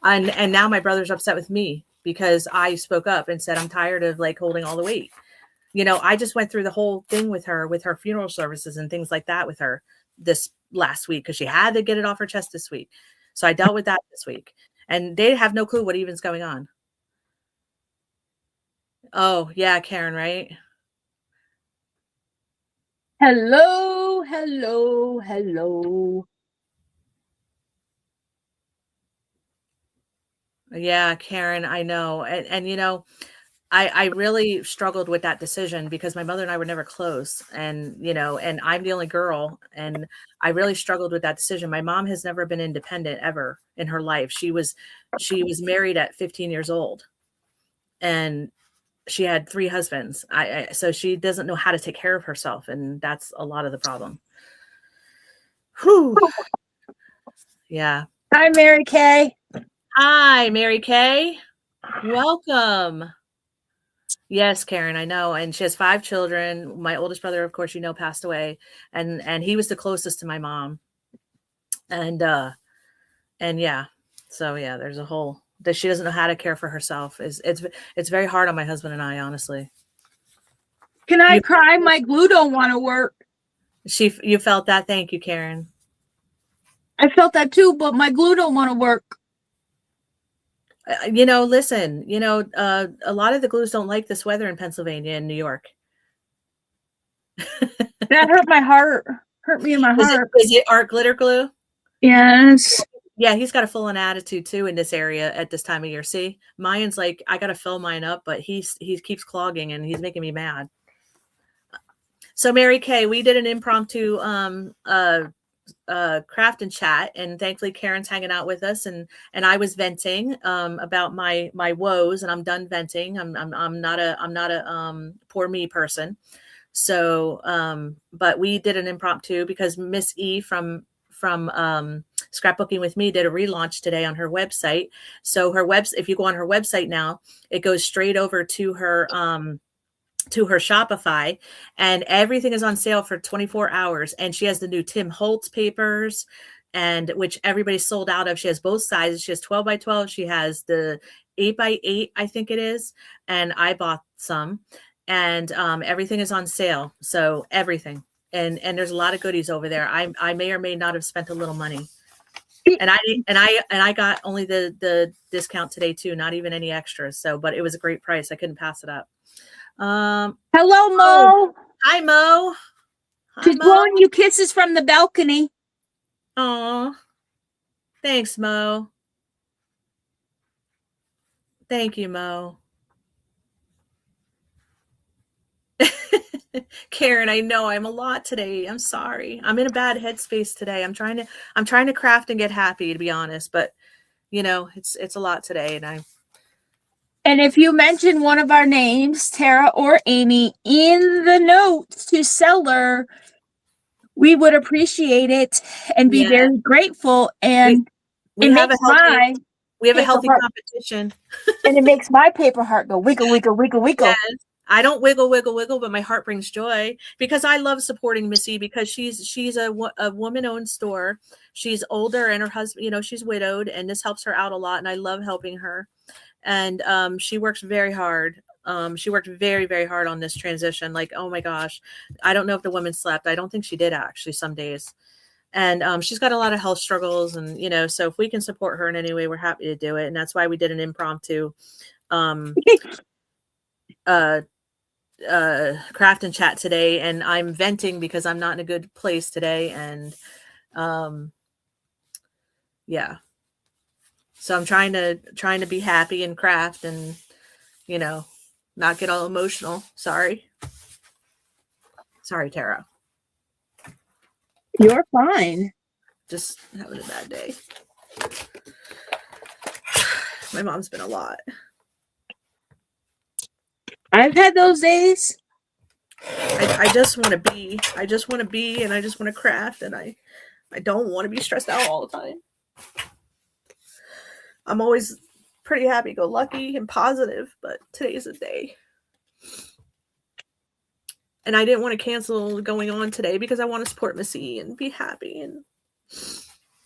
and now my brother's upset with me because I spoke up and said I'm tired of like holding all the weight. I just went through the whole thing with her funeral services and things like that with her this last week because she had to get it off her chest this week. So I dealt with that this week, and they have no clue what even's going on. Oh yeah, Karen, right? Hello. Yeah, Karen, I know. And I really struggled with that decision because my mother and I were never close, and and I'm the only girl, and I really struggled with that decision. My mom has never been independent ever in her life. She was married at 15 years old, and she had 3 husbands. So she doesn't know how to take care of herself, and that's a lot of the problem. Whew. Yeah. Hi, Mary Kay. Hi, Mary Kay. Welcome. Yes, Karen, I know. And she has 5 children. My oldest brother, of course, passed away, and he was the closest to my mom. And yeah. So yeah, there's a whole that she doesn't know how to care for herself. It's very hard on my husband and I, honestly. Can I cry? My glue don't want to work. You felt that? Thank you, Karen. I felt that too, but my glue don't want to work. Listen, a lot of the glues don't like this weather in Pennsylvania and New York. That hurt my heart. Hurt me in my heart. Is it Art Glitter Glue? Yes. Yeah, he's got a full-on attitude too in this area at this time of year. See, mine's like, I got to fill mine up, but he keeps clogging and he's making me mad. So Mary Kay, we did an impromptu craft and chat, and thankfully Karen's hanging out with us, and I was venting about my woes, and I'm done venting. I'm not a poor me person. So but we did an impromptu because Miss E from Scrapbooking with Me did a relaunch today on her website. So if you go on her website now, it goes straight over to her Shopify, and everything is on sale for 24 hours. And she has the new Tim Holtz papers, and which everybody's sold out of. She has both sizes. She has 12 by 12. She has the 8 by 8, I think it is. And I bought some, and everything is on sale. So everything. And there's a lot of goodies over there. I may or may not have spent a little money. And I got only the discount today too, not even any extras. So, but it was a great price. I couldn't pass it up. Hello, Mo. Hi, Mo. She's blowing you kisses from the balcony. Oh, thanks, Mo. Thank you, Mo. Karen, I know I'm a lot today. I'm sorry. I'm in a bad headspace today. I'm trying to craft and get happy, to be honest, but it's a lot today, And if you mention one of our names, Tara or Amy, in the notes to seller, we would appreciate it and be Yeah. very grateful. And We it have makes a healthy my we have a paper healthy heart, competition. and it makes my paper heart go wiggle, wiggle, wiggle, wiggle. Yes. I don't wiggle, wiggle, wiggle, but my heart brings joy because I love supporting Missy because she's a woman-owned store. She's older and her husband, you know, she's widowed, and this helps her out a lot. And I love helping her. And she works very hard. She worked very, very hard on this transition. Like, oh my gosh, I don't know if the woman slept. I don't think she did actually some days. And she's got a lot of health struggles, and you know, so if we can support her in any way, we're happy to do it. And that's why we did an impromptu um, craft and chat today, and I'm venting because I'm not in a good place today, and yeah, so I'm trying to be happy and craft, and you know, not get all emotional. Sorry, Tara. You're fine. Just having a bad day. My mom's been a lot. I've had those days. I just want to be. I just want to be, and I just want to craft, and I don't want to be stressed out all the time. I'm always pretty happy-go-lucky and positive, but today's a day. And I didn't want to cancel going on today because I want to support Missy and be happy. And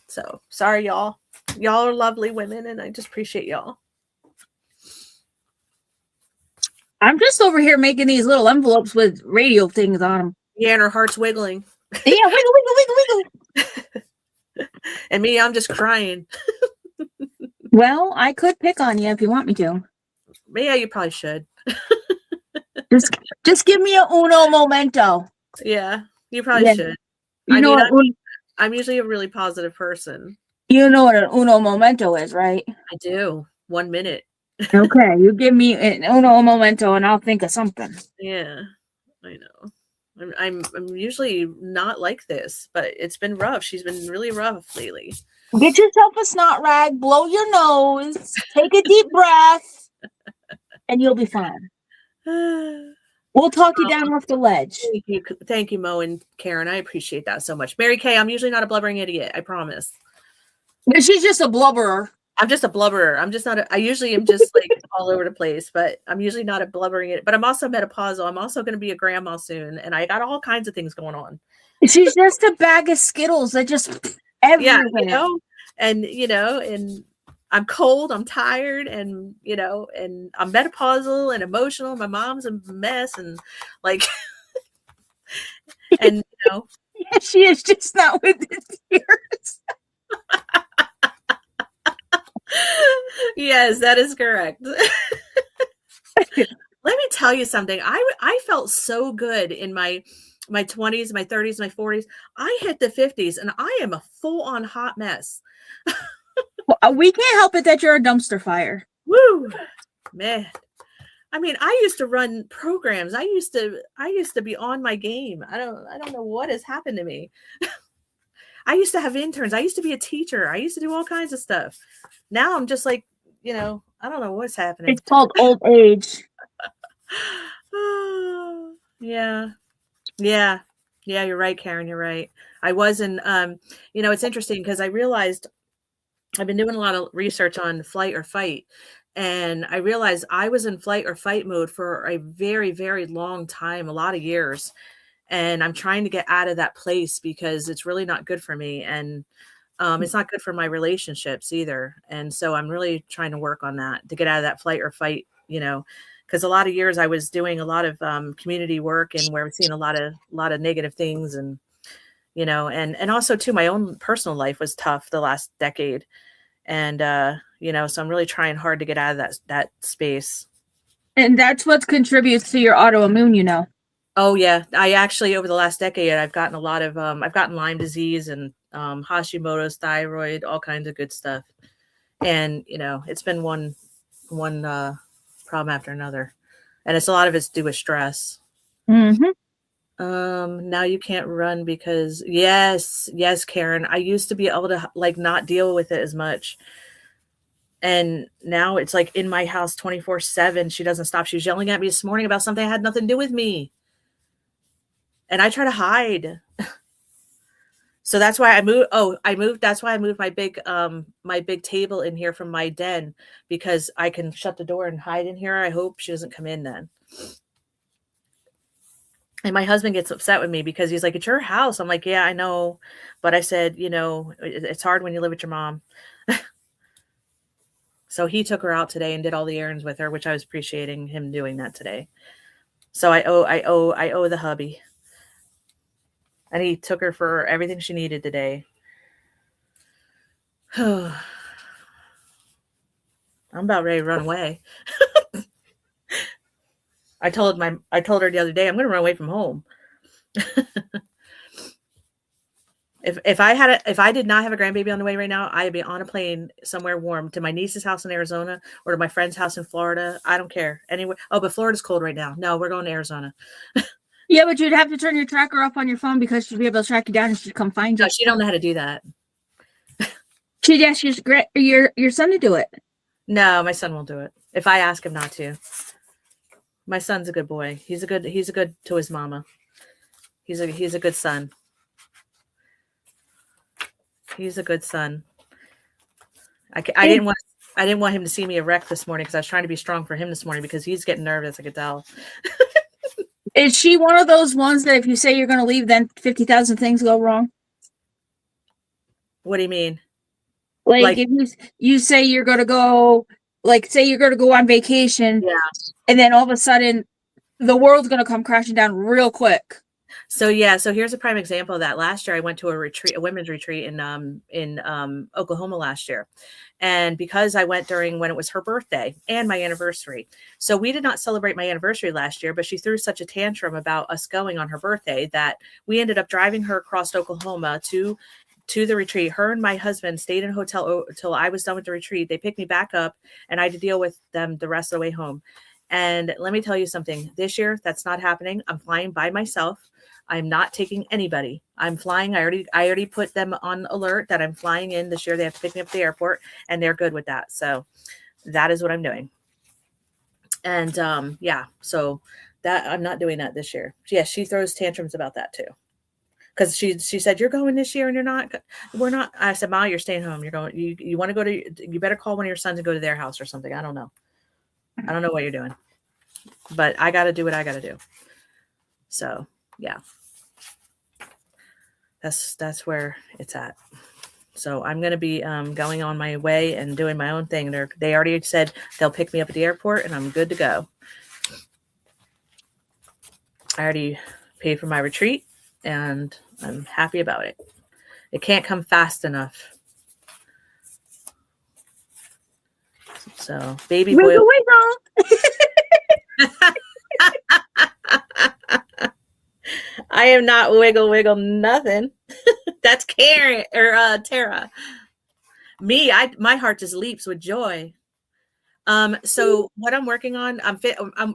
so, sorry, y'all. Y'all are lovely women, and I just appreciate y'all. I'm just over here making these little envelopes with radio things on them. Yeah, and her heart's wiggling. Yeah, wiggle, wiggle, wiggle, wiggle. And me, I'm just crying. Well, I could pick on you if you want me to. Yeah, you probably should. Just give me a uno momento. Yeah, you probably should. You know I'm usually a really positive person. You know what an uno momento is, right? I do. 1 minute. Okay, you give me an uno momento and I'll think of something. Yeah, I know. I'm usually not like this, but it's been rough. She's been really rough lately. Get yourself a snot rag, blow your nose, take a deep breath, and you'll be fine. We'll talk you down off the ledge. Thank you, Mo and Karen. I appreciate that so much. Mary Kay, I'm usually not a blubbering idiot. I promise. She's just a blubberer. I'm just a blubberer. I'm just not. I usually am just like all over the place, but I'm usually not a blubbering idiot. But I'm also menopausal. I'm also going to be a grandma soon, and I got all kinds of things going on. She's just a bag of Skittles that just everywhere. Yeah, and I'm cold, I'm tired, and and I'm menopausal and emotional. My mom's a mess, and like, and yeah, she is just not with the tears. Yes, that is correct. Let me tell you something. I felt so good in my 20s, my 30s, my 40s. I hit the 50s, and I am a full-on hot mess. Well, we can't help it that you're a dumpster fire. Woo, man. I mean, I used to run programs. I used to be on my game. I don't know what has happened to me. I used to have interns. I used to be a teacher. I used to do all kinds of stuff. Now I'm just like, I don't know what's happening. It's called old age. Yeah. You're right, Karen. You're right. I was in, it's interesting because I realized I've been doing a lot of research on flight or fight. And I realized I was in flight or fight mode for a very, very long time, a lot of years. And I'm trying to get out of that place because it's really not good for me. And it's not good for my relationships either. And so I'm really trying to work on that to get out of that flight or fight, because a lot of years I was doing a lot of community work and where I was seeing a lot of negative things. And, and also too, my own personal life was tough the last decade. And, so I'm really trying hard to get out of that space. And that's what contributes to your autoimmune, Oh yeah. I actually, over the last decade, I've gotten a lot of, I've gotten Lyme disease and Hashimoto's, thyroid, all kinds of good stuff. And, it's been one problem after another. And it's a lot of it's due with stress. Mm-hmm. Now you can't run because yes, Karen, I used to be able to not deal with it as much. And now it's like in my house 24/7. She doesn't stop. She was yelling at me this morning about something that had nothing to do with me. And I try to hide. So that's why I moved. Oh, I moved. That's why I moved my big table in here from my den, because I can shut the door and hide in here. I hope she doesn't come in then. And my husband gets upset with me because he's like, "It's your house." I'm like, "Yeah, I know," but I said, it's hard when you live with your mom. So he took her out today and did all the errands with her, which I was appreciating him doing that today. So I owe the hubby. And he took her for everything she needed today. I'm about ready to run away. I told her the other day, I'm going to run away from home. If I did not have a grandbaby on the way right now, I'd be on a plane somewhere warm to my niece's house in Arizona or to my friend's house in Florida. I don't care. Anywhere. Oh, but Florida's cold right now. No, we're going to Arizona. Yeah, but you'd have to turn your tracker off on your phone because she'd be able to track you down and she'd come find you. No, she don't know how to do that. She'd ask your son to do it. No, my son won't do it. If I ask him not to. My son's a good boy. He's a good to his mama. He's a good son. He's a good son. I didn't want him to see me a wreck this morning because I was trying to be strong for him this morning because he's getting nervous. I could tell. Is she one of those ones that if you say you're going to leave, then 50,000 things go wrong? What do you mean? Like if you say you're going to go, say you're going to go on vacation, yeah, and then all of a sudden the world's going to come crashing down real quick. So here's a prime example of that. Last year I went to a women's retreat in Oklahoma last year. And because I went during when it was her birthday and my anniversary. So we did not celebrate my anniversary last year, but she threw such a tantrum about us going on her birthday that we ended up driving her across Oklahoma to the retreat. Her and my husband stayed in a hotel until I was done with the retreat. They picked me back up and I had to deal with them the rest of the way home. And let me tell you something, this year, that's not happening. I'm flying by myself. I'm not taking anybody. I'm flying. I already put them on alert that I'm flying in this year. They have to pick me up at the airport and they're good with that. So that is what I'm doing. And so that I'm not doing that this year. Yeah, she throws tantrums about that too. Because she said, "You're going this year and you're not." We're not. I said, "Ma, you're staying home. You're going. You want to go to? You better call one of your sons and go to their house or something. I don't know. I don't know what you're doing, but I got to do what I got to do." So yeah. That's where it's at. So I'm going to be going on my way and doing my own thing. They already said they'll pick me up at the airport and I'm good to go. I already paid for my retreat and I'm happy about it. It can't come fast enough. So baby boy. Wiggle, wiggle. I am not wiggle nothing. That's Karen or Tara. Me, my heart just leaps with joy. So what I'm working on,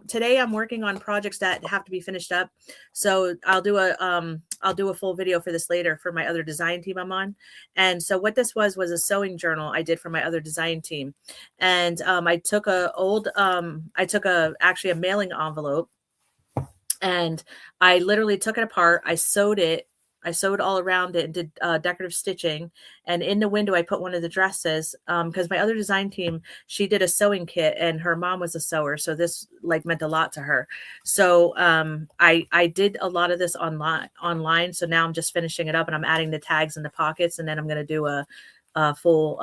today I'm working on projects that have to be finished up. So I'll do a full video for this later for my other design team I'm on. And so what this was a sewing journal I did for my other design team. And I took actually a mailing envelope and I literally took it apart. I sewed all around it and did decorative stitching. And in the window, I put one of the dresses because my other design team, she did a sewing kit and her mom was a sewer. So this meant a lot to her. So I did a lot of this online. So now I'm just finishing it up and I'm adding the tags and the pockets. And then I'm going to do a full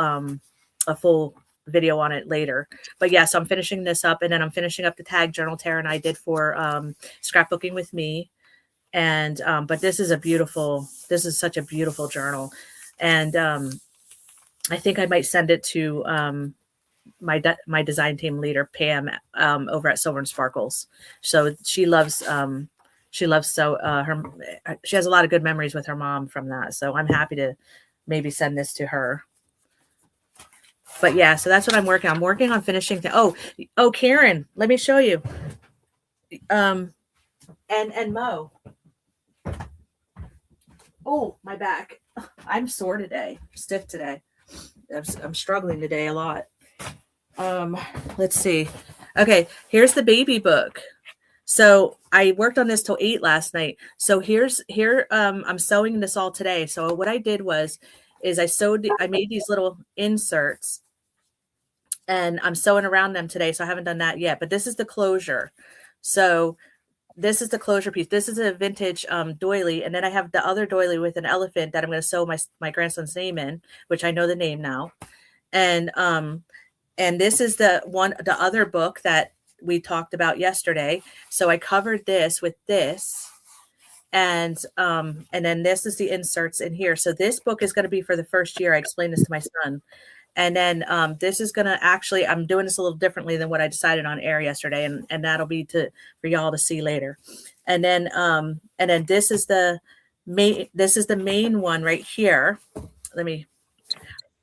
video on it later. But yeah, so I'm finishing this up and then I'm finishing up the tag journal Tara and I did for scrapbooking with me. And but this is such a beautiful journal. And I think I might send it to my design team leader Pam over at Silver and Sparkles. So she has a lot of good memories with her mom from that. So I'm happy to maybe send this to her. But yeah, so that's what I'm working on. I'm working on finishing. Oh, Karen, let me show you. And Mo. Oh, my back. I'm sore today. Stiff today. I'm struggling today a lot. Let's see. Okay, here's the baby book. So I worked on this till 8 last night. So I'm sewing this all today. So what I did is I made these little inserts and I'm sewing around them today. So I haven't done that yet, but this is the closure. So this is the closure piece. This is a vintage doily. And then I have the other doily with an elephant that I'm going to sew my grandson's name in, which I know the name now. And this is the other book that we talked about yesterday. So I covered this with this. And then this is the inserts in here. So this book is going to be for the first year. I explained this to my son. And then this is going to actually, I'm doing this a little differently than what I decided on air yesterday. And that'll be for y'all to see later. And then this is the main one right here.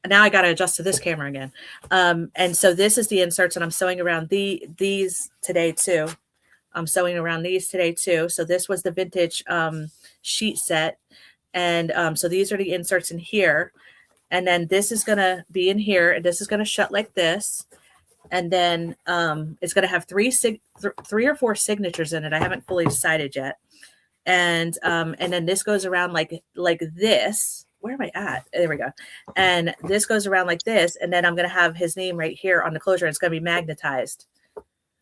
Now I got to adjust to this camera again. And so this is the inserts, and I'm sewing around these today too. I'm sewing around these today too. So this was the vintage sheet set. And so these are the inserts in here. And then this is going to be in here, and this is going to shut like this. And then it's going to have three or four signatures in it. I haven't fully decided yet. And then this goes around like this. Where am I at? There we go. And this goes around like this. And then I'm going to have his name right here on the closure. It's going to be magnetized.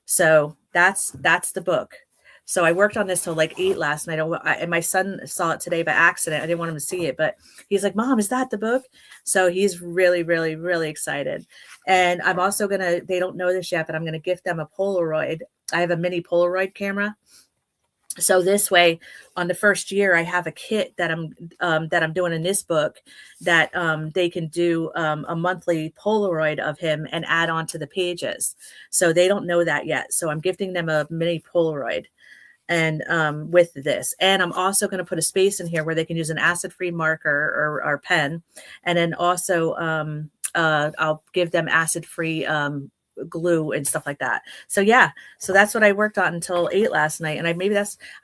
So that's the book. So I worked on this till like 8 last night. And my son saw it today by accident. I didn't want him to see it, but he's like, Mom, is that the book? So he's really, really, really excited. And I'm also they don't know this yet, but I'm going to gift them a Polaroid. I have a mini Polaroid camera. So this way, on the first year, I have a kit that I'm doing in this book that they can do a monthly Polaroid of him and add on to the pages. So they don't know that yet. So I'm gifting them a mini Polaroid and with this. And I'm also going to put a space in here where they can use an acid-free marker or pen. And then also I'll give them acid-free glue and stuff like that. So yeah, so that's what I worked on until 8 last night. And I'm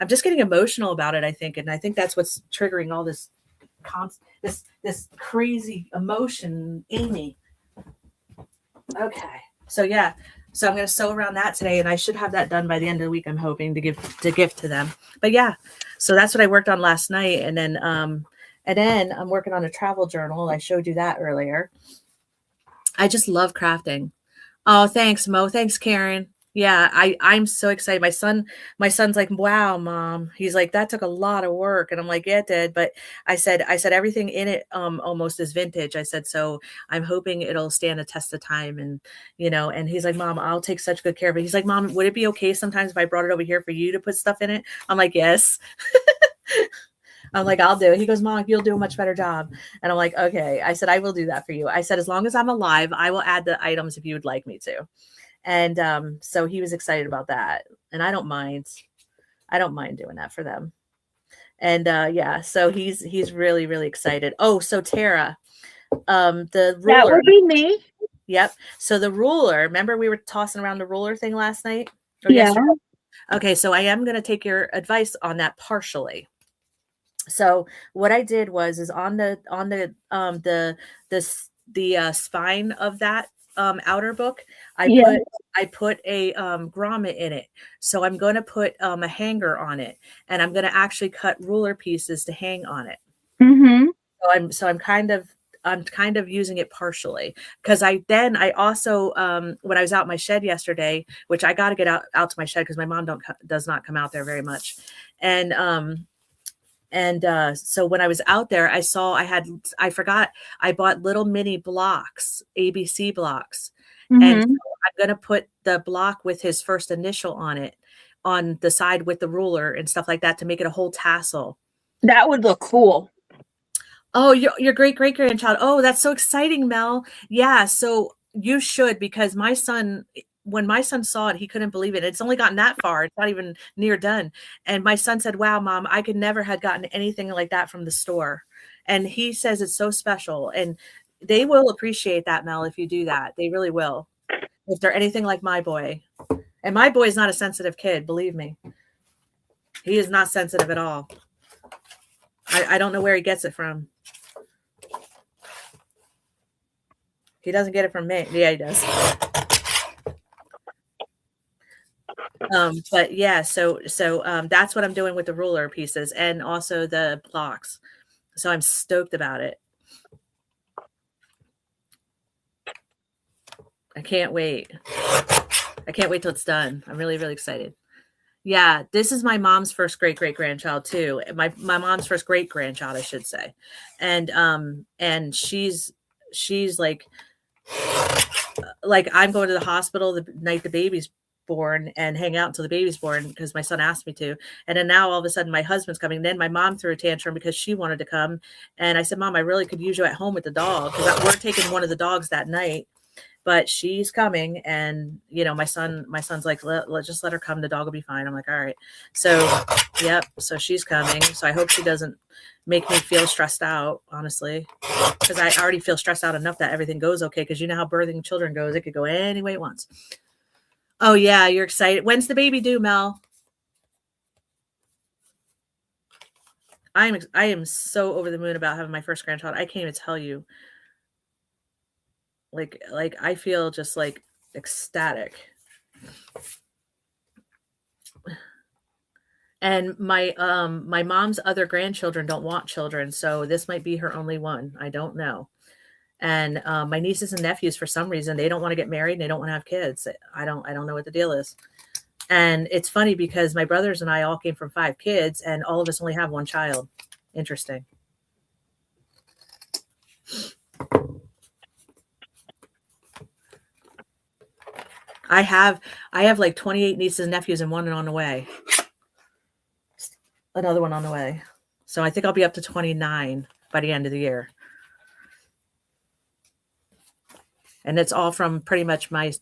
just getting emotional about it, I think. And I think that's what's triggering all this crazy emotion, Amy. Okay. So yeah, so I'm going to sew around that today, and I should have that done by the end of the week. I'm hoping to gift to them. But yeah, so that's what I worked on last night. And then I'm working on a travel journal. I showed you that earlier. I just love crafting. Oh, thanks, Mo. Thanks, Karen. Yeah, I'm so excited. My son's like, wow, Mom. He's like, that took a lot of work. And I'm like, yeah, it did. But I said everything in it almost is vintage. I said, so I'm hoping it'll stand the test of time. And, and he's like, Mom, I'll take such good care of it. He's like, Mom, would it be okay sometimes if I brought it over here for you to put stuff in it? I'm like, yes. I'm like, I'll do it. He goes, Mom, you'll do a much better job. And I'm like, okay. I said, I will do that for you. I said, as long as I'm alive, I will add the items if you would like me to. And so he was excited about that. And I don't mind doing that for them. And yeah, so he's really, really excited. Oh, so Tara, the ruler. That would be me. Yep. So the ruler, remember we were tossing around the ruler thing last night? Yeah. Yesterday? Okay, so I am going to take your advice on that partially. So what I did is on the spine of that outer book, I put a grommet in it. So I'm going to put a hanger on it, and I'm going to actually cut ruler pieces to hang on it. Mm-hmm. So I'm kind of using it partially, because I also when I was out in my shed yesterday, which I got to get out to my shed because my mom does not come out there very much, and so when I was out there, I forgot I bought little mini blocks, ABC blocks. Mm-hmm. And so I'm going to put the block with his first initial on it, on the side with the ruler and stuff like that, to make it a whole tassel. That would look cool. Oh, your great-great-grandchild. Oh, that's so exciting, Mel. Yeah, so you should, because when my son saw it, he couldn't believe it. It's only gotten that far. It's not even near done. And my son said, wow, Mom, I could never have gotten anything like that from the store. And he says it's so special. And they will appreciate that, Mel, if you do that. They really will. If they're anything like my boy. And my boy is not a sensitive kid, believe me. He is not sensitive at all. I don't know where he gets it from. He doesn't get it from me. Yeah, he does. But yeah, so that's what I'm doing with the ruler pieces and also the blocks. So I'm stoked about it. I can't wait. I can't wait till it's done. I'm really, really excited. Yeah, this is my mom's first great great grandchild too. My mom's first great grandchild, I should say. And she's like I'm going to the hospital the night the baby's born and hang out until the baby's born because my son asked me to. And then now all of a sudden my husband's coming. Then my mom threw a tantrum because she wanted to come. And I said, Mom, I really could use you at home with the dog because we're taking one of the dogs that night. But she's coming, and you know, my son's like, just let her come. The dog will be fine. I'm like, all right. So, yep. So she's coming. So I hope she doesn't make me feel stressed out, honestly, because I already feel stressed out enough that everything goes okay. Because you know how birthing children goes; it could go any way it wants. Oh yeah, you're excited. When's the baby due, Mel? I am so over the moon about having my first grandchild. I can't even tell you. Like I feel just like ecstatic. And my mom's other grandchildren don't want children, so this might be her only one. I don't know. And my nieces and nephews, for some reason, they don't want to get married and they don't want to have kids. I don't know what the deal is. And it's funny because my brothers and I all came from 5 kids, and all of us only have 1 child. Interesting. I have like 28 nieces and nephews and 1 on the way. Another one on the way. So I think I'll be up to 29 by the end of the year. And it's all from pretty much my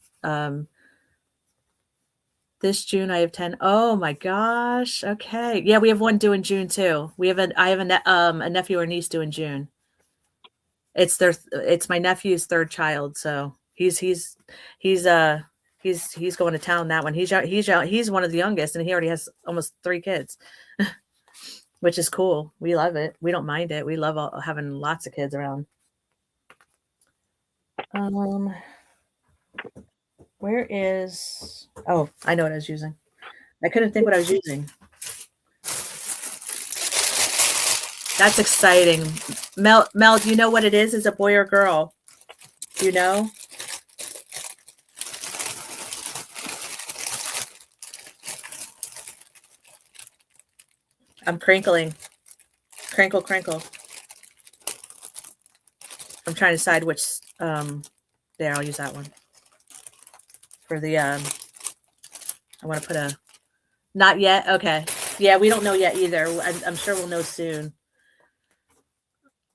this June I have 10. Oh my gosh. Okay. Yeah, we have 1 due in June too. I have a nephew or niece due in June. It's my nephew's 3rd child, so he's going to town that one. He's one of the youngest, and he already has almost 3 kids, which is cool. We love it. We don't mind it. We love having lots of kids around. Where is? Oh, I know what I was using. I couldn't think what I was using. That's exciting. Mel, do you know what it is? Is a boy or girl? Do you know? I'm crinkling. Crinkle, crinkle. I'm trying to decide which, there, I'll use that one. For the, I want to put a, not yet? Okay. Yeah, we don't know yet either. I'm sure we'll know soon.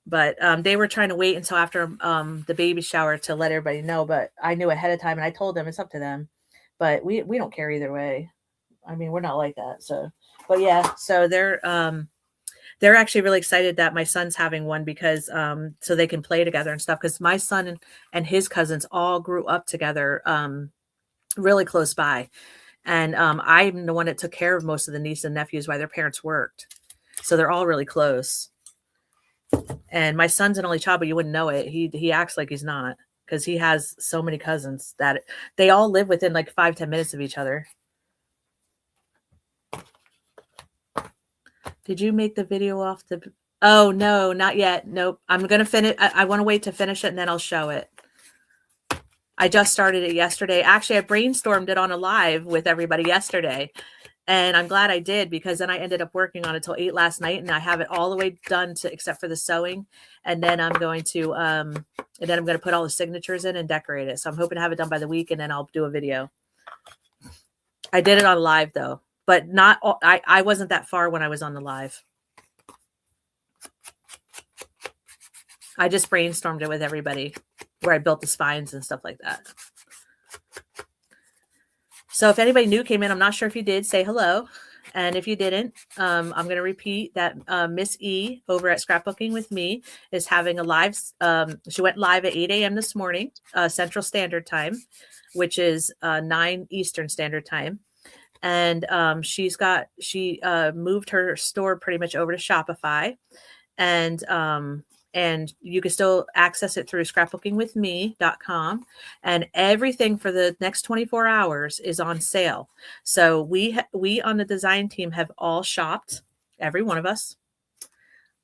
But they were trying to wait until after the baby shower to let everybody know. But I knew ahead of time, and I told them it's up to them. But we don't care either way. I mean, we're not like that. So, but yeah, so they're actually really excited that my son's having one because so they can play together and stuff. Because my son and his cousins all grew up together, really close by, and I'm the one that took care of most of the nieces and nephews while their parents worked. So they're all really close. And my son's an only child, but you wouldn't know it. He acts like he's not because he has so many cousins that they all live within like 5-10 minutes of each other. Did you make the video off the? Oh no, not yet. Nope. I'm gonna finish. I want to wait to finish it and then I'll show it. I just started it yesterday. Actually, I brainstormed it on a live with everybody yesterday. And I'm glad I did because then I ended up working on it till 8 last night, and I have it all the way done except for the sewing. And then I'm going to put all the signatures in and decorate it. So I'm hoping to have it done by the week, and then I'll do a video. I did it on live though, but not all, I wasn't that far when I was on the live. I just brainstormed it with everybody where I built the spines and stuff like that. So if anybody new came in, I'm not sure if you did, say hello. And if you didn't, I'm going to repeat that Miss E over at Scrapbooking with Me is having a live. She went live at 8 a.m. this morning, Central Standard Time, which is 9 Eastern Standard Time. And she moved her store pretty much over to Shopify. And and you can still access it through scrapbookingwithme.com, and everything for the next 24 hours is on sale. So we on the design team have all shopped, every one of us.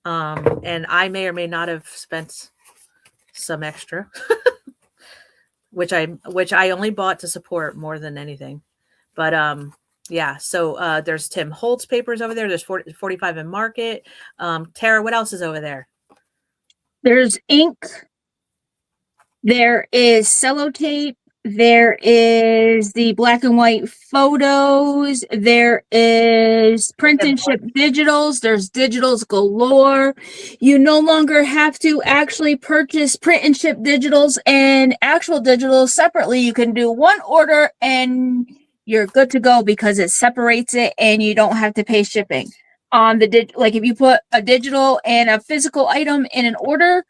And I may or may not have spent some extra, which I only bought to support more than anything. But yeah, so there's Tim Holtz papers over there. There's 45 in Market. Tara, what else is over there? There's ink. There is Sellotape. There is the black and white photos. There is print and ship digitals. There's digitals galore. You no longer have to actually purchase print and ship digitals and actual digitals separately. You can do one order and you're good to go because it separates it and you don't have to pay shipping. On the like if you put a digital and a physical item in an order,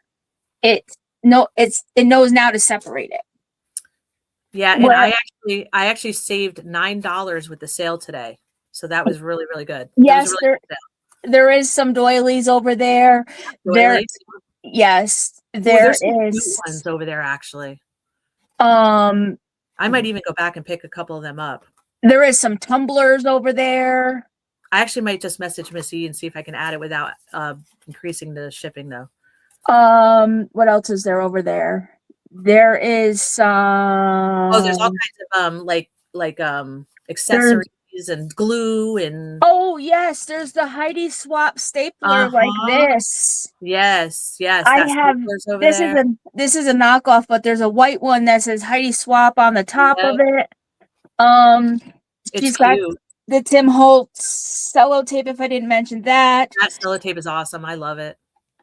it knows now to separate it. Yeah, and I actually saved $9 with the sale today, so that was really, really good. Yes, there is some doilies over there. Doilies? Yes, there's some cute ones over there actually. I might even go back and pick a couple of them up. There is some tumblers over there. I actually might just message Missy and see if I can add it without increasing the shipping though. What else is there over there? There is some there's all kinds of like accessories and glue and oh yes, there's the Heidi Swap stapler like this. Yes. I have this is a knockoff, but there's a white one that says Heidi Swap on the top of it. She's got the Tim Holtz Sellotape, if I didn't mention that. That Sellotape is awesome. I love it.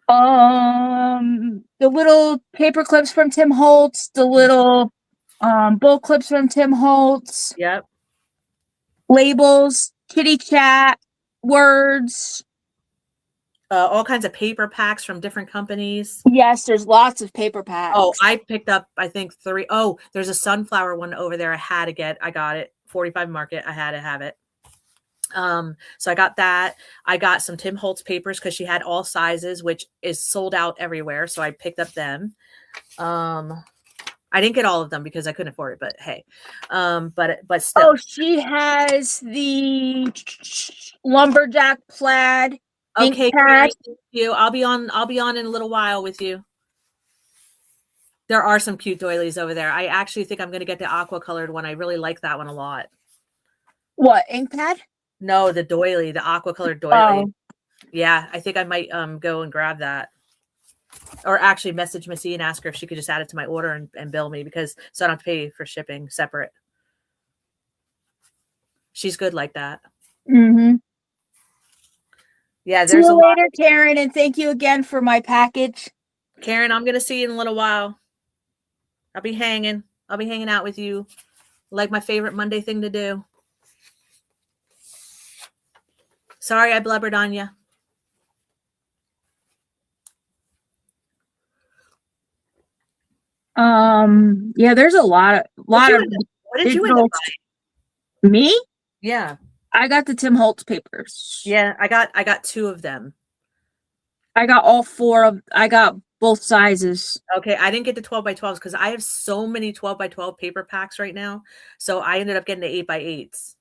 The little paper clips from Tim Holtz, the little bull clips from Tim Holtz. Yep. Labels, kitty chat, words. All kinds of paper packs from different companies. Yes, there's lots of paper packs. Oh, I picked up, I think 3. Oh, there's a sunflower one over there. I had to get. I got it. 45 Market. I had to have it. So I got that. I got some Tim Holtz papers because she had all sizes, which is sold out everywhere. So I picked up them. I didn't get all of them because I couldn't afford it, but hey, but still. Oh, she has the lumberjack plaid. Okay, Karen, thank you. I'll be on in a little while with you. There are some cute doilies over there. I actually think I'm going to get the aqua colored one. I really like that one a lot. What, ink pad? No, the doily, the aqua colored doily. Oh. Yeah, I think I might go and grab that. Or actually message Missy and ask her if she could just add it to my order and bill me so I don't have to pay for shipping separate. She's good like that. Mm-hmm. Yeah, there's see you later, Karen, and thank you again for my package. Karen, I'm gonna see you in a little while. I'll be hanging out with you. Like my favorite Monday thing to do. Sorry I blubbered on you. Yeah, there's a lot of what did you end up buying? Me? Yeah. I got the Tim Holtz papers. Yeah, I got 2 of them. I got I got both sizes. Okay, I didn't get the 12 by 12s because I have so many 12 by 12 paper packs right now. So I ended up getting the 8 by 8s.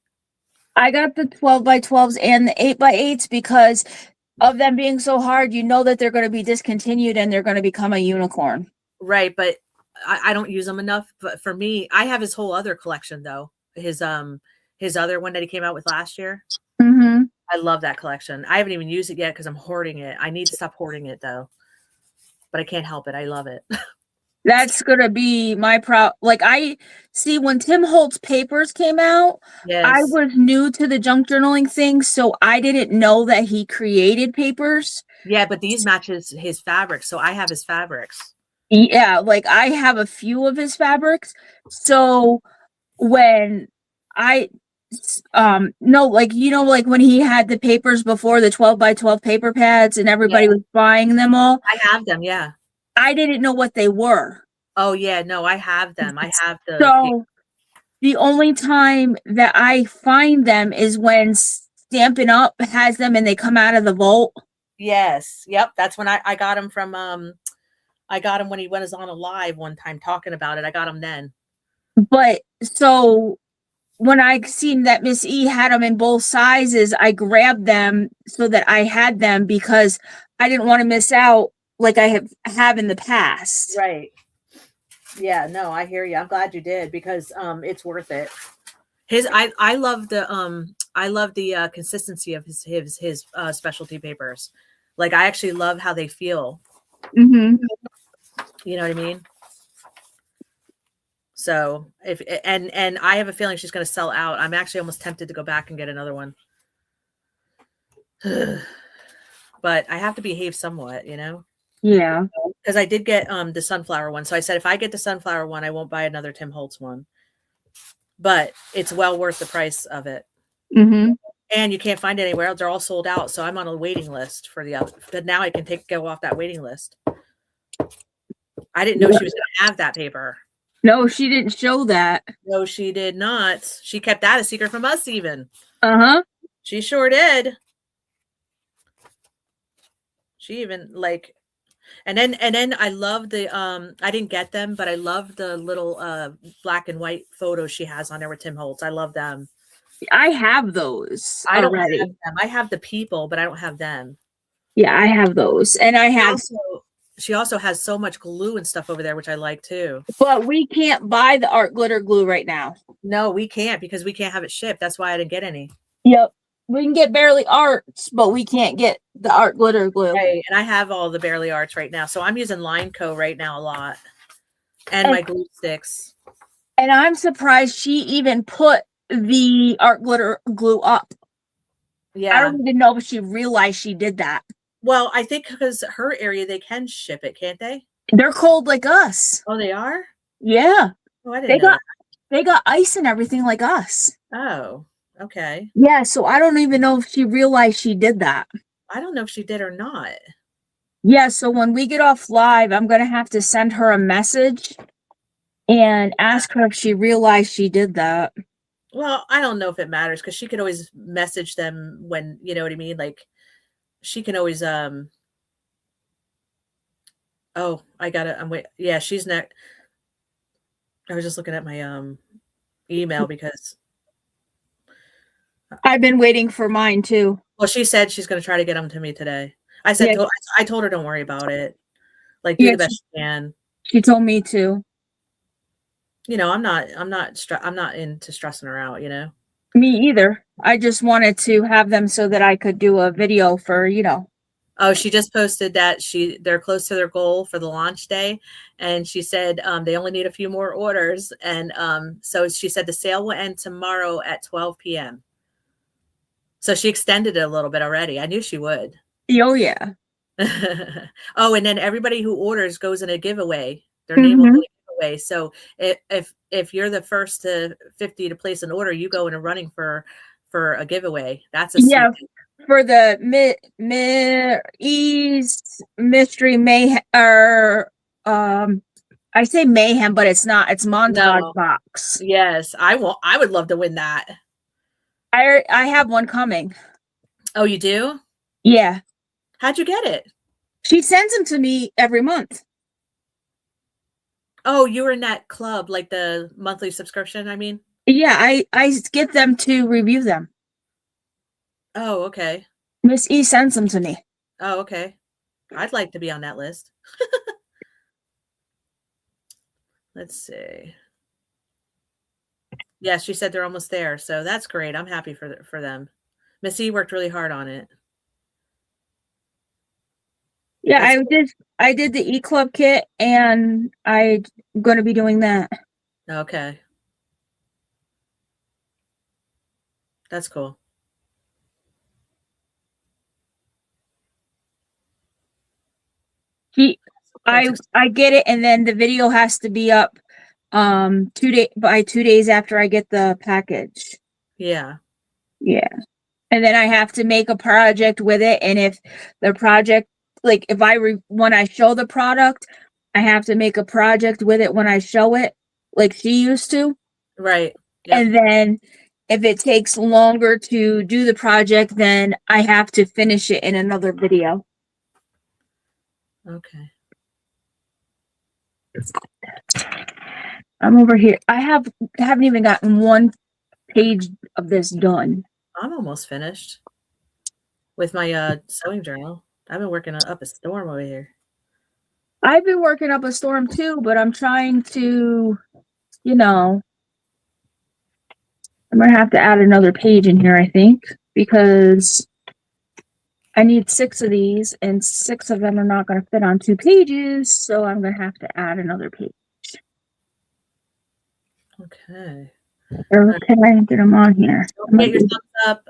I got the 12 by 12s and the 8 by 8s because of them being so hard. You know that they're going to be discontinued and they're going to become a unicorn. Right, but I don't use them enough. But for me, I have his whole other collection though. His other one that he came out with last year. Mm-hmm. I love that collection. I haven't even used it yet because I'm hoarding it. I need to stop hoarding it though. But I can't help it. I love it. That's going to be my like I see when Tim Holtz papers came out, yes. I was new to the junk journaling thing. So I didn't know that he created papers. Yeah, but these matches his fabrics. So I have his fabrics. Yeah, like I have a few of his fabrics. So when I like when he had the papers before, the 12 by 12 paper pads and everybody was buying them all. I have them, yeah. I didn't know what they were. Oh yeah, no, I have them. I have the So the only time that I find them is when Stampin' Up has them and they come out of the vault. Yes. Yep. That's when I got him from, I got him when he was on a live one time talking about it. I got him then. But so when I seen that Miss E had them in both sizes, I grabbed them so that I had them because I didn't want to miss out like I have in the past. Right. Yeah, no, I hear you. I'm glad you did because it's worth it. I love the consistency of his specialty papers. Like I actually love how they feel. Mm-hmm. You know what I mean? So and I have a feeling she's going to sell out. I'm actually almost tempted to go back and get another one. But I have to behave somewhat, you know? Yeah. Because I did get the sunflower one. So I said if I get the sunflower one, I won't buy another Tim Holtz one. But it's well worth the price of it. Mm-hmm. And you can't find it anywhere else. They're all sold out. So I'm on a waiting list for the other. But now I can go off that waiting list. I didn't know she was going to have that paper. No, she didn't show that. No, she did not. She kept that a secret from us even. Uh-huh. She sure did. She even like, and then I love the I didn't get them, but I love the little black and white photos she has on there with Tim Holtz. I love them. I have those I don't already. have them. I have the people, but I don't have them. Yeah, I have those. And I have she also has so much glue and stuff over there, which I like too. But we can't buy the art glitter glue right now. No, we can't because we can't have it shipped. That's why I didn't get any. Yep. We can get Barely Arts, but we can't get the art glitter glue. Right. And I have all the Barely Arts right now. So I'm using Line Co right now a lot. And my glue sticks. And I'm surprised she even put the art glitter glue up. Yeah. I don't even know if she realized she did that. Well, I think because her area, they can ship it, can't they? They're cold like us. Oh, they are? Yeah. Oh, I didn't know they got ice and everything like us. Oh, okay. Yeah, so I don't even know if she realized she did that. I don't know if she did or not. Yeah, so when we get off live, I'm going to have to send her a message and ask her if she realized she did that. Well, I don't know if it matters because she could always message them when, you know what I mean? Like, she can always, oh, I got it. I'm wait. Yeah, she's next. I was just looking at my, email because I've been waiting for mine too. Well, she said she's going to try to get them to me today. I said, I told her, don't worry about it. Like, do the best you can. She told me to. You know, I'm not into stressing her out, you know? Me either. I just wanted to have them so that I could do a video for, you know. Oh, she just posted that they're close to their goal for the launch day. And she said they only need a few more orders. And so she said the sale will end tomorrow at 12 p.m. So she extended it a little bit already. I knew she would. Oh, yeah. Oh, and then everybody who orders goes in a giveaway. Their name will go in a giveaway. So if you're the first to 50 to place an order, you go in a running for a giveaway. That's a for the East Mystery Mayhem, or I say Mayhem, but it's not. It's Montage Box. Yes, I would love to win that. I have one coming. Oh, you do? Yeah. How'd you get it? She sends them to me every month. Oh, you were in that club, like the monthly subscription, I mean? Yeah, I get them to review them. Oh, okay. Miss E sends them to me. Oh, okay. I'd like to be on that list. Let's see. Yeah, she said they're almost there, so that's great. I'm happy for them. Miss E worked really hard on it. Yeah, I did the E-Club kit, and I'm going to be doing that. Okay. That's cool. I get it, and then the video has to be up 2 days after I get the package. Yeah. Yeah. And then I have to make a project with it, and if the project, like if when I show the product, I have to make a project with it when I show it, like she used to. Right. Yep. And then if it takes longer to do the project, then I have to finish it in another video. Okay. I'm over here. Haven't even gotten one page of this done. I'm almost finished with my sewing journal. I've been working up a storm over here. I've been working up a storm too, but I'm trying to, you know, I'm gonna have to add another page in here, I think, because I need 6 of these, and 6 of them are not gonna fit on 2 pages, so I'm gonna have to add another page. Okay. Or can I get them on here? Don't forget your thumbs up.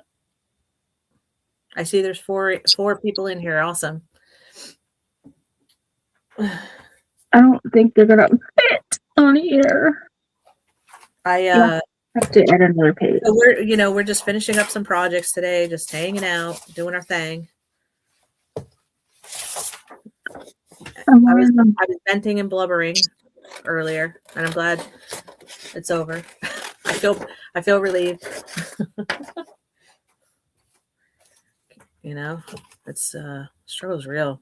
I see there's four people in here. Awesome. I don't think they're gonna fit on here. I have to add another page. So we're just finishing up some projects today, just hanging out, doing our thing. I was venting and blubbering earlier, and I'm glad it's over. I feel relieved. It's struggle's real.